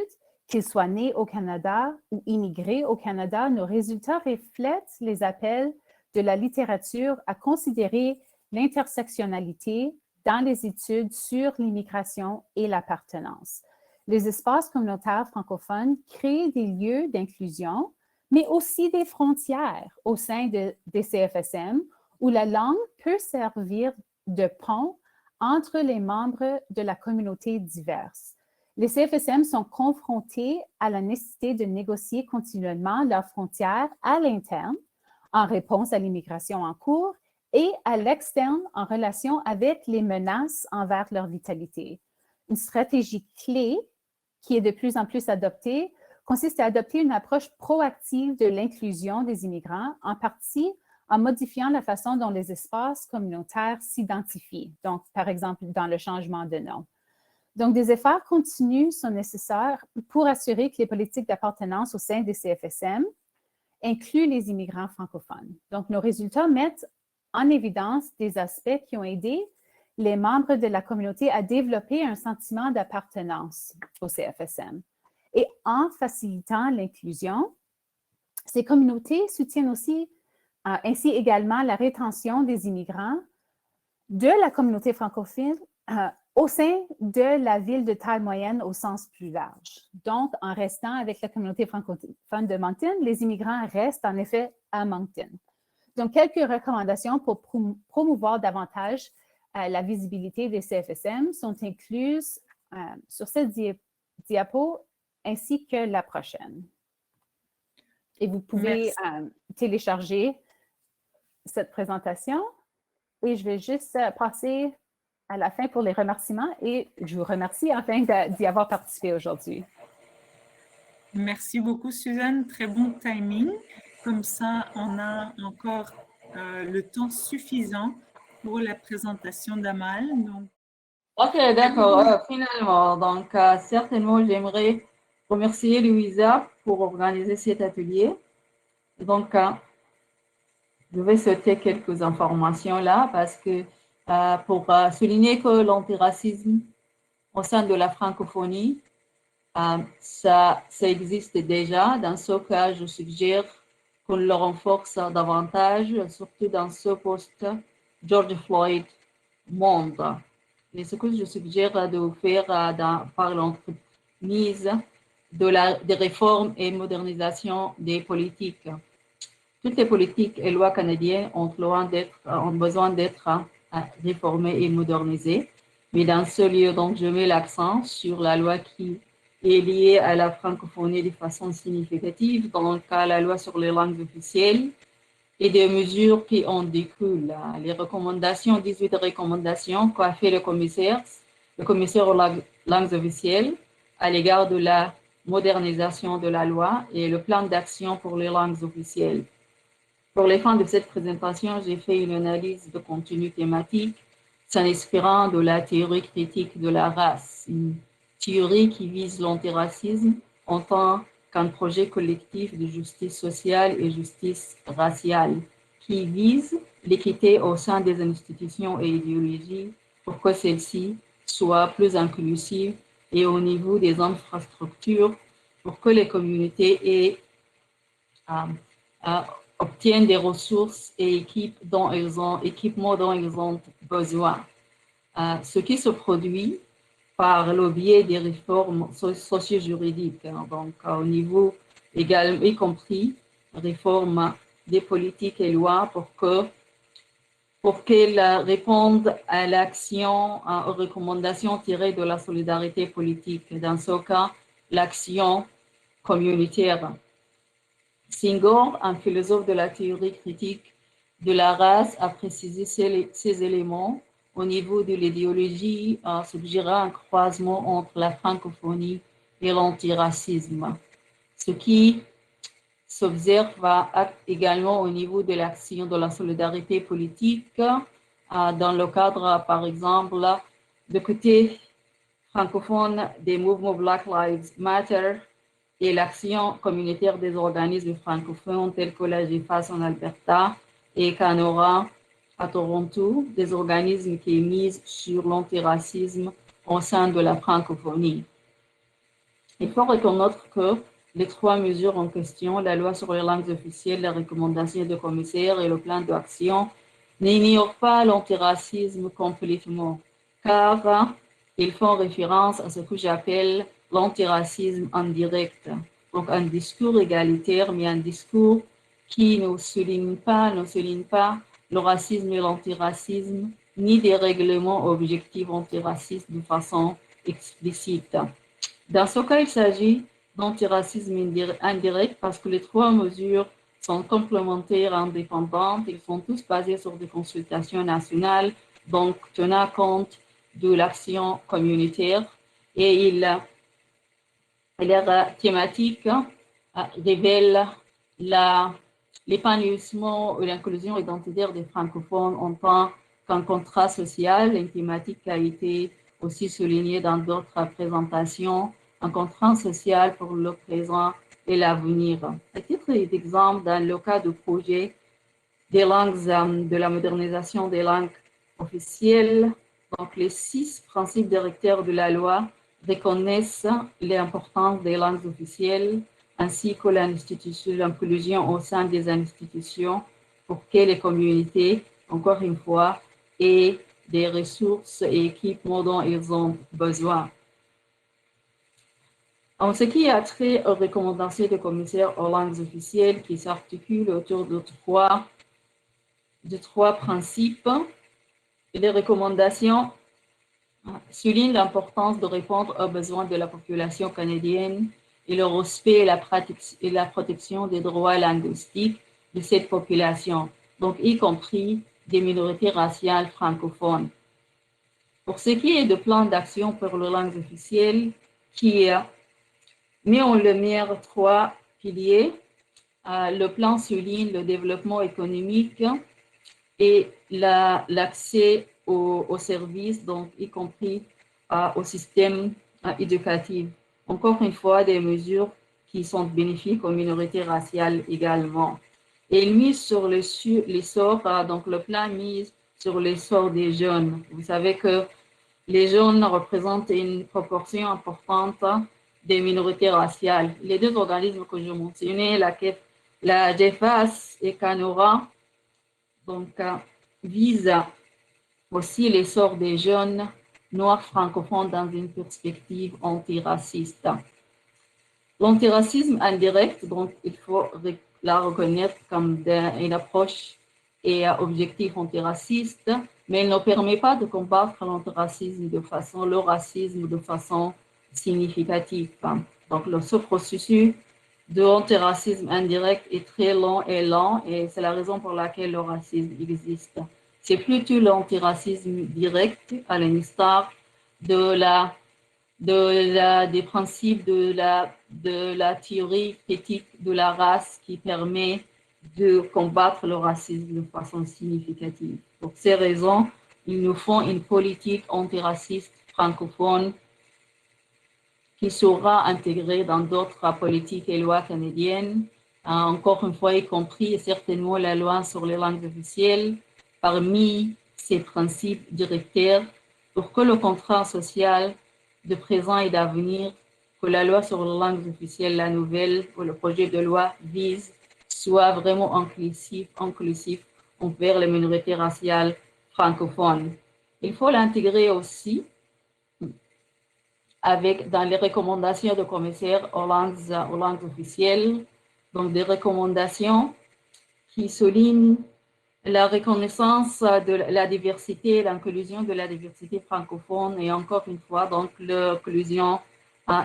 qu'ils soient nés au Canada ou immigrés au Canada, nos résultats reflètent les appels de la littérature à considérer l'intersectionnalité dans les études sur l'immigration et l'appartenance. Les espaces communautaires francophones créent des lieux d'inclusion, mais aussi des frontières au sein des CFSM où la langue peut servir de pont entre les membres de la communauté diverse. Les CFSM sont confrontés à la nécessité de négocier continuellement leurs frontières à l'interne en réponse à l'immigration en cours et à l'externe en relation avec les menaces envers leur vitalité. Une stratégie clé qui est de plus en plus adoptée consiste à adopter une approche proactive de l'inclusion des immigrants, en partie en modifiant la façon dont les espaces communautaires s'identifient, donc par exemple dans le changement de nom. Donc, des efforts continus sont nécessaires pour assurer que les politiques d'appartenance au sein des CFSM incluent les immigrants francophones. Donc, nos résultats mettent en évidence des aspects qui ont aidé les membres de la communauté à développer un sentiment d'appartenance au CFSM. Et en facilitant l'inclusion, ces communautés soutiennent aussi ainsi également la rétention des immigrants de la communauté francophone au sein de la ville de taille moyenne au sens plus large. Donc, en restant avec la communauté francophone de Moncton, les immigrants restent en effet à Moncton. Donc, quelques recommandations pour promouvoir davantage la visibilité des CFSM sont incluses sur cette diapo ainsi que la prochaine. Et vous pouvez télécharger cette présentation. Et je vais juste passer à la fin pour les remerciements et je vous remercie enfin d'y avoir participé aujourd'hui. Merci beaucoup, Suzanne. Très bon timing. Comme ça, on a encore le temps suffisant pour la présentation d'Amal. Donc... OK, d'accord. Finalement, donc certainement, j'aimerais remercier Louisa pour organiser cet atelier. Donc, je vais sauter quelques informations là parce que pour souligner que l'antiracisme au sein de la francophonie, ça existe déjà. Dans ce cas, je suggère qu'on le renforce davantage, surtout dans ce post-George Floyd monde. Et ce que je suggère de faire par l'entremise des réformes et modernisation des politiques. Toutes les politiques et lois canadiennes ont besoin d'être réformées et modernisées. Mais dans ce lieu, donc, je mets l'accent sur la loi qui est liée à la francophonie de façon significative, dans le cas la loi sur les langues officielles et des mesures qui en découlent. Les recommandations, 18 recommandations qu'a fait le commissaire aux langues officielles à l'égard de la modernisation de la loi et le plan d'action pour les langues officielles. Pour les fins de cette présentation, j'ai fait une analyse de contenu thématique s'inspirant de la théorie critique de la race, une théorie qui vise l'antiracisme en tant qu'un projet collectif de justice sociale et justice raciale, qui vise l'équité au sein des institutions et idéologies pour que celles-ci soient plus inclusives et au niveau des infrastructures pour que les communautés obtiennent des ressources et équipements dont ils ont besoin. Ce qui se produit par le biais des réformes socio-juridiques, donc au niveau également, y compris réforme des politiques et lois pour pour qu'elle réponde à l'action, aux recommandations tirées de la solidarité politique. Dans ce cas, l'action communautaire. Senghor, un philosophe de la théorie critique de la race, a précisé ces éléments. Au niveau de l'idéologie, suggéra un croisement entre la francophonie et l'antiracisme, ce qui s'observe également au niveau de l'action de la solidarité politique, dans le cadre, par exemple, du côté francophone des mouvements Black Lives Matter et l'action communautaire des organismes francophones tels que la GEFAS en Alberta et Canora à Toronto, des organismes qui misent sur l'antiracisme au sein de la francophonie. Il faut reconnaître que les trois mesures en question, la loi sur les langues officielles, la recommandation de commissaire et le plan d'action, n'ignorent pas l'antiracisme complètement, car ils font référence à ce que j'appelle l'antiracisme indirect. Donc un discours égalitaire, mais un discours qui ne souligne pas le racisme et l'antiracisme, ni des règlements objectifs antiracistes de façon explicite. Dans ce cas, il s'agit d'antiracisme indirect parce que les trois mesures sont complémentaires, indépendantes. Ils sont tous basés sur des consultations nationales, donc tenant compte de l'action communautaire. Et leur thématique révèle l'épanouissement et l'inclusion identitaire des francophones en tant qu'un contrat social, une thématique qui a été aussi soulignée dans d'autres présentations, un contrat social pour le présent et l'avenir. À titre d'exemple, dans le cas du projet des langues, de la modernisation des langues officielles, donc les 6 principes directeurs de la loi reconnaissent l'importance des langues officielles ainsi que l'inclusion au sein des institutions pour que les communautés, encore une fois, aient des ressources et équipements dont ils ont besoin. En ce qui a trait aux recommandations des commissaires aux langues officielles qui s'articulent autour de trois principes, les recommandations soulignent l'importance de répondre aux besoins de la population canadienne et le respect et la protection des droits linguistiques de cette population, donc y compris des minorités raciales francophones. Pour ce qui est du plan d'action pour les langues officielles, qui met en lumière 3 piliers, le plan souligne le développement économique et l'accès aux services, donc y compris au système éducatif. Encore une fois, des mesures qui sont bénéfiques aux minorités raciales également. Et il mise sur l'essor, donc le plan mise sur l'essor des jeunes. Vous savez que les jeunes représentent une proportion importante des minorités raciales. Les 2 organismes que je mentionnais, la GEFAS et Canora, donc visent aussi l'essor des jeunes noirs francophones dans une perspective antiraciste. L'antiracisme indirect, donc il faut la reconnaître comme une approche et objectif antiraciste, mais elle ne permet pas de combattre le racisme de façon significative. Donc ce processus de antiracisme indirect est très long et c'est la raison pour laquelle le racisme existe. C'est plutôt l'antiracisme direct, à l'instar des principes de la théorie critique de la race qui permet de combattre le racisme de façon significative. Pour ces raisons, ils nous font une politique antiraciste francophone qui sera intégrée dans d'autres politiques et lois canadiennes, encore une fois, y compris certainement la loi sur les langues officielles, parmi ces principes directeurs pour que le contrat social de présent et d'avenir que la loi sur les langues officielles, la nouvelle ou le projet de loi vise, soit vraiment inclusif envers les minorités raciales francophones. Il faut l'intégrer aussi dans les recommandations de commissaires aux langues officielles, donc des recommandations qui soulignent la reconnaissance de la diversité, l'inclusion de la diversité francophone et encore une fois, donc l'inclusion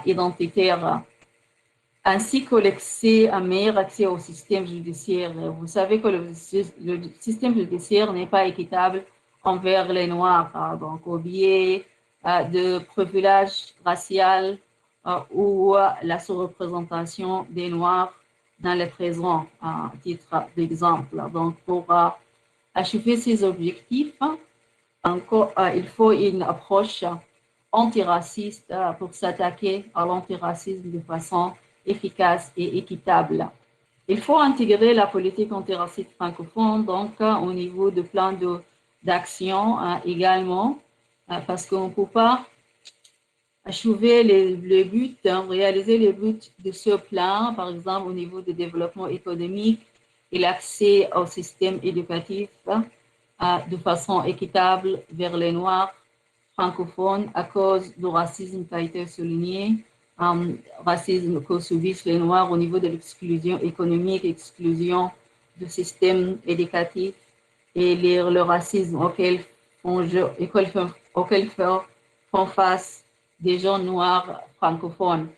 identitaire, ainsi que un meilleur accès au système judiciaire. Vous savez que le système judiciaire n'est pas équitable envers les Noirs, donc au biais de profilage racial ou la sous-représentation des Noirs dans les prisons, à titre d'exemple. Donc, pour achever ces objectifs, il faut une approche antiraciste pour s'attaquer à l'antiracisme de façon efficace et équitable. Il faut intégrer la politique antiraciste francophone donc au niveau du plan d'action également, parce qu'on ne peut pas achever les buts, réaliser les buts de ce plan, par exemple au niveau du développement économique et l'accès au système éducatif de façon équitable vers les Noirs francophones à cause du racisme qui a été souligné, racisme que subissent les Noirs au niveau de l'exclusion économique, exclusion du système éducatif et le racisme auquel font face des gens noirs francophones.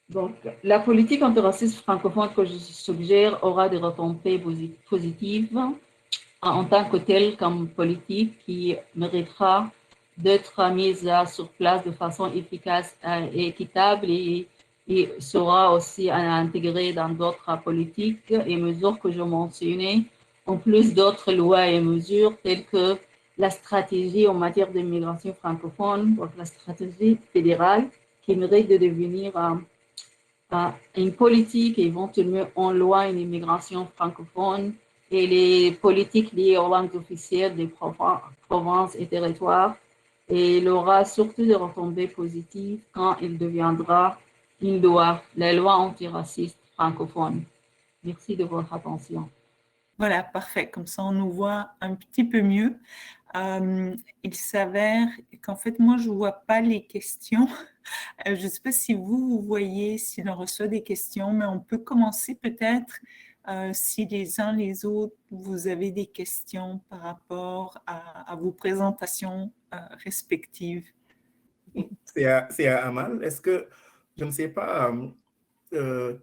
Donc, la politique antiraciste francophone que je suggère aura des retombées positives en tant que telle comme politique qui méritera d'être mise sur place de façon efficace et équitable et sera aussi intégrée dans d'autres politiques et mesures que je mentionnais, en plus d'autres lois et mesures telles que la stratégie en matière d'immigration francophone, donc la stratégie fédérale qui mérite de devenir une politique et éventuellement en loi une immigration francophone et les politiques liées aux langues officielles des provinces et territoires. Et il aura surtout des retombées positives quand il deviendra une loi, la loi antiraciste francophone. Merci de votre attention. Voilà, parfait. Comme ça, on nous voit un petit peu mieux. Il s'avère qu'en fait, moi, je ne vois pas les questions. Je ne sais pas si vous voyez, si l'on reçoit des questions, mais on peut commencer peut-être si les uns les autres, vous avez des questions par rapport à vos présentations respectives. C'est à Amal. Est-ce que, je ne sais pas,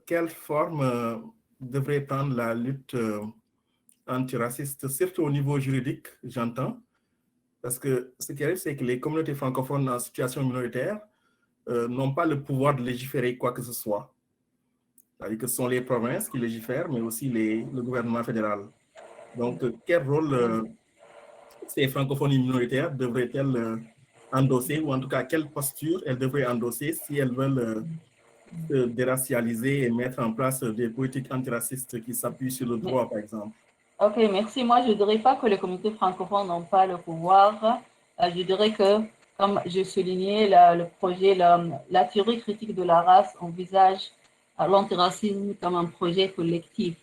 quelle forme devrait prendre la lutte antiraciste, surtout au niveau juridique, j'entends, parce que ce qui arrive, c'est que les communautés francophones en situation minoritaire n'ont pas le pouvoir de légiférer quoi que ce soit. C'est-à-dire que ce sont les provinces qui légifèrent, mais aussi le gouvernement fédéral. Donc, quel rôle ces francophonies minoritaires devraient-elles endosser, ou en tout cas, quelle posture elles devraient endosser si elles veulent se déracialiser et mettre en place des politiques antiracistes qui s'appuient sur le droit, par exemple? Ok, merci. Moi, je ne dirais pas que les communautés francophones n'ont pas le pouvoir. Je dirais que, comme je soulignais, le projet, la théorie critique de la race envisage l'antiracisme comme un projet collectif.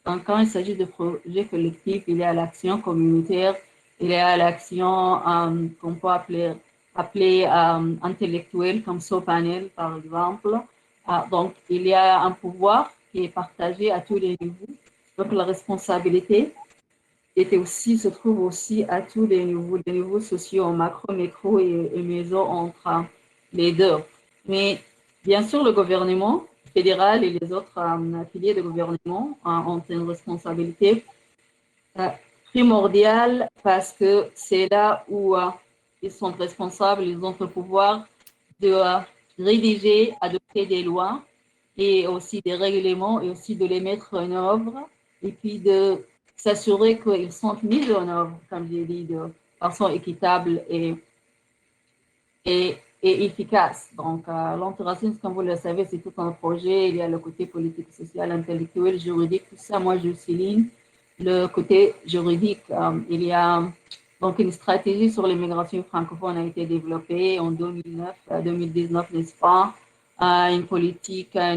Donc, quand il s'agit de projet collectif, il y a l'action communautaire, il y a l'action qu'on peut appeler intellectuelle, comme SOPANEL, par exemple. Donc, il y a un pouvoir qui est partagé à tous les niveaux. Donc, la responsabilité se trouve aussi à tous les niveaux sociaux, macro, micro et méso entre les deux. Mais bien sûr, le gouvernement fédéral et les autres piliers de gouvernement ont une responsabilité primordiale parce que c'est là où ils sont responsables, ils ont le pouvoir de rédiger, adopter des lois et aussi des règlements et aussi de les mettre en œuvre et puis de s'assurer qu'ils sont mis en œuvre, comme j'ai dit, de façon équitable et efficace. Donc, l'antiracisme, comme vous le savez, c'est tout un projet. Il y a le côté politique, social, intellectuel, juridique, tout ça. Moi, je souligne le côté juridique. Il y a donc une stratégie sur l'immigration francophone a été développée en 2019, n'est-ce pas? Une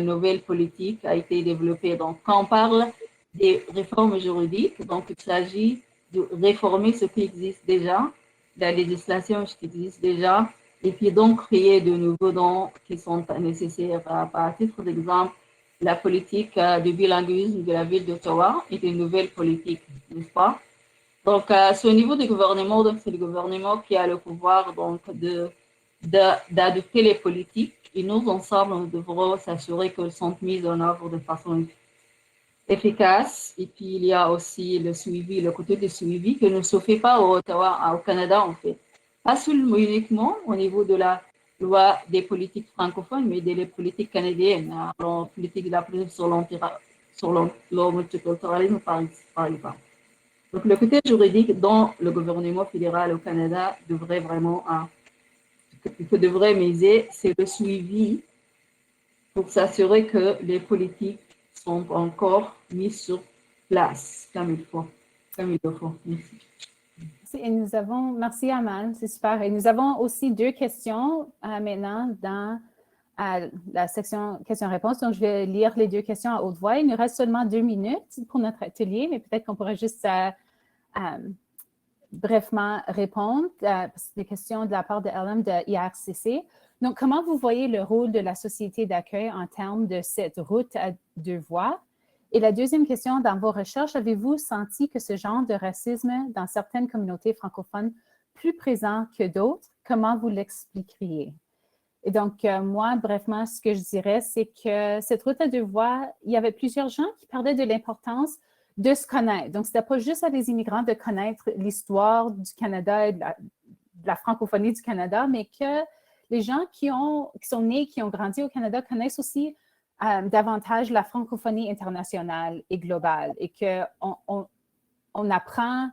nouvelle politique a été développée. Donc, quand on parle des réformes juridiques, donc il s'agit de réformer ce qui existe déjà, la législation qui existe déjà, et puis donc créer de nouveaux dons qui sont nécessaires. Par titre d'exemple, la politique de bilinguisme de la ville d'Ottawa est une nouvelle politique, n'est-ce pas? Donc, c'est au niveau du gouvernement, donc c'est le gouvernement qui a le pouvoir donc d'adopter les politiques et nous, ensemble, nous devrons s'assurer qu'elles sont mises en œuvre de façon efficace. Et puis, il y a aussi le suivi, le côté du suivi que ne se fait pas au Ottawa, au Canada, en fait. Pas seulement uniquement au niveau de la loi des politiques francophones, mais des politiques canadiennes, la politique de la présence sur le multiculturalisme, par exemple. Donc, le côté juridique dont le gouvernement fédéral au Canada devrait vraiment, que devrait miser, c'est le suivi pour s'assurer que les politiques sont encore mises sur place comme il faut. Merci. Et nous avons, merci Amal, c'est super. Et nous avons aussi 2 questions maintenant dans la section questions-réponses. Donc, je vais lire les 2 questions à haute voix. Il nous reste seulement 2 minutes pour notre atelier, mais peut-être qu'on pourrait juste brièvement répondre. C'est des questions de la part de LM de IRCC. Donc, comment vous voyez le rôle de la société d'accueil en termes de cette route à 2 voies? Et la deuxième question, dans vos recherches, avez-vous senti que ce genre de racisme dans certaines communautés francophones plus présent que d'autres? Comment vous l'expliqueriez? Et donc, moi, brièvement, ce que je dirais, c'est que cette route à 2 voies, il y avait plusieurs gens qui parlaient de l'importance de se connaître. Donc, ce n'était pas juste à des immigrants de connaître l'histoire du Canada et de la francophonie du Canada, mais que les gens qui sont nés, qui ont grandi au Canada connaissent aussi davantage la francophonie internationale et globale et qu'on apprend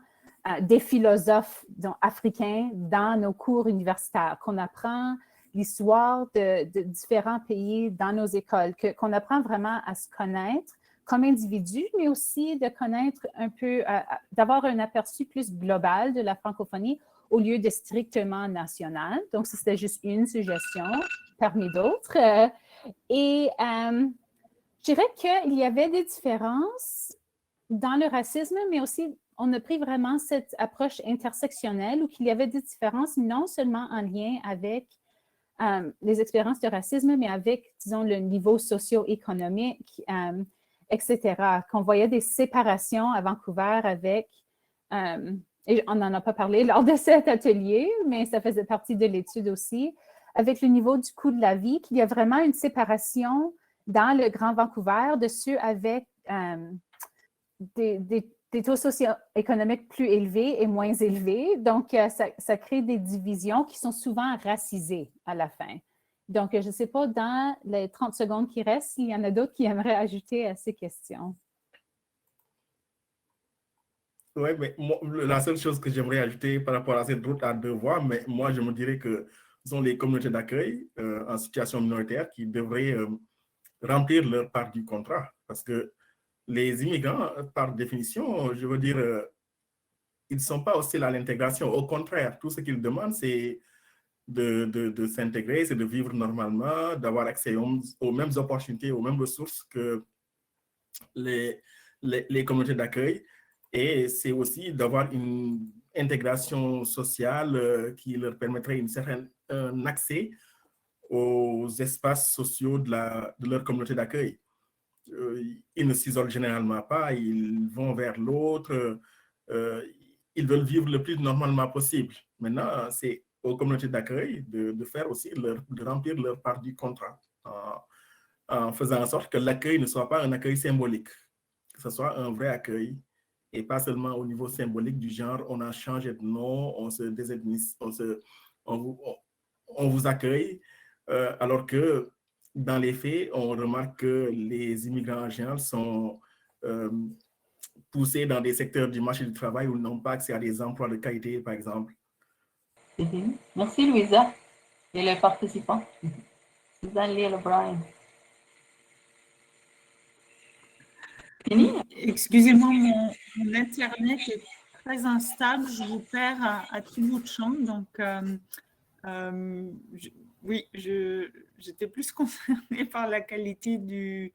des philosophes africains dans nos cours universitaires, qu'on apprend l'histoire de différents pays dans nos écoles, qu'on apprend vraiment à se connaître comme individu, mais aussi de connaître un peu, d'avoir un aperçu plus global de la francophonie au lieu de strictement national. Donc, c'était juste une suggestion parmi d'autres. Et je dirais qu'il y avait des différences dans le racisme, mais aussi on a pris vraiment cette approche intersectionnelle où il y avait des différences non seulement en lien avec les expériences de racisme, mais avec, disons, le niveau socio-économique, etc. Qu'on voyait des séparations à Vancouver avec, et on n'en a pas parlé lors de cet atelier, mais ça faisait partie de l'étude aussi, avec le niveau du coût de la vie, qu'il y a vraiment une séparation dans le Grand Vancouver de ceux avec des taux socio-économiques plus élevés et moins élevés. Donc, ça crée des divisions qui sont souvent racisées à la fin. Donc, je ne sais pas, dans les 30 secondes qui restent, s'il y en a d'autres qui aimeraient ajouter à ces questions. Oui, mais la seule chose que j'aimerais ajouter par rapport à cette route à 2 voies, mais moi, je me dirais que ce sont les communautés d'accueil en situation minoritaire qui devraient remplir leur part du contrat. Parce que les immigrants, par définition, je veux dire, ils ne sont pas hostiles à l'intégration. Au contraire, tout ce qu'ils demandent, c'est de s'intégrer, c'est de vivre normalement, d'avoir accès aux mêmes opportunités, aux mêmes ressources que les communautés d'accueil. Et c'est aussi d'avoir une intégration sociale qui leur permettrait un accès aux espaces sociaux de leur communauté d'accueil. Ils ne s'isolent généralement pas, ils vont vers l'autre, ils veulent vivre le plus normalement possible. Maintenant, c'est aux communautés d'accueil de faire aussi, de remplir leur part du contrat en faisant en sorte que l'accueil ne soit pas un accueil symbolique, que ce soit un vrai accueil et pas seulement au niveau symbolique du genre on a changé de nom, on se désédmise, on vous accueille, alors que dans les faits, on remarque que les immigrants en général sont poussés dans des secteurs du marché du travail où ils n'ont pas accès à des emplois de qualité, par exemple. Merci, Louisa et les participants. Suzanne Lee O'Brien. Fini? Excusez-moi, mon Internet est très instable. Je vous perds à tout bout de champ. Donc, oui, j'étais plus concernée par la qualité de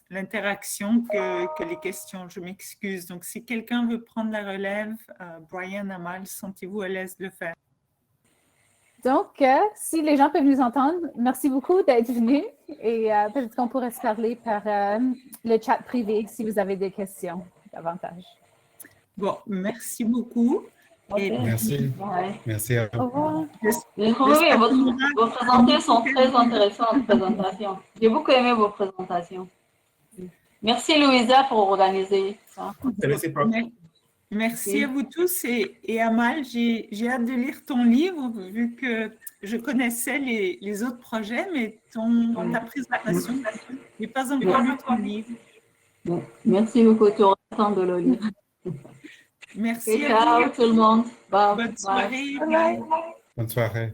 l'interaction que les questions. Je m'excuse. Donc, si quelqu'un veut prendre la relève, Brian, Amal, sentez-vous à l'aise de le faire. Donc, si les gens peuvent nous entendre, merci beaucoup d'être venus et peut-être qu'on pourrait se parler par le chat privé si vous avez des questions davantage. Bon, merci beaucoup. Et Merci. Ouais. Merci à Au vous. revoir. Oui, vos présentations sont très intéressantes, présentations. J'ai beaucoup aimé vos présentations. Merci Louisa pour organiser ça. C'est réciproque. Merci à vous tous et Amal, j'ai hâte de lire ton livre vu que je connaissais les autres projets, mais ta présentation, je n'ai pas encore lu ton livre. Bon, merci beaucoup, tu auras le temps de le lire. Merci Et à ciao vous. tout le monde. Bye. Bonne soirée. Bye. Bonne soirée.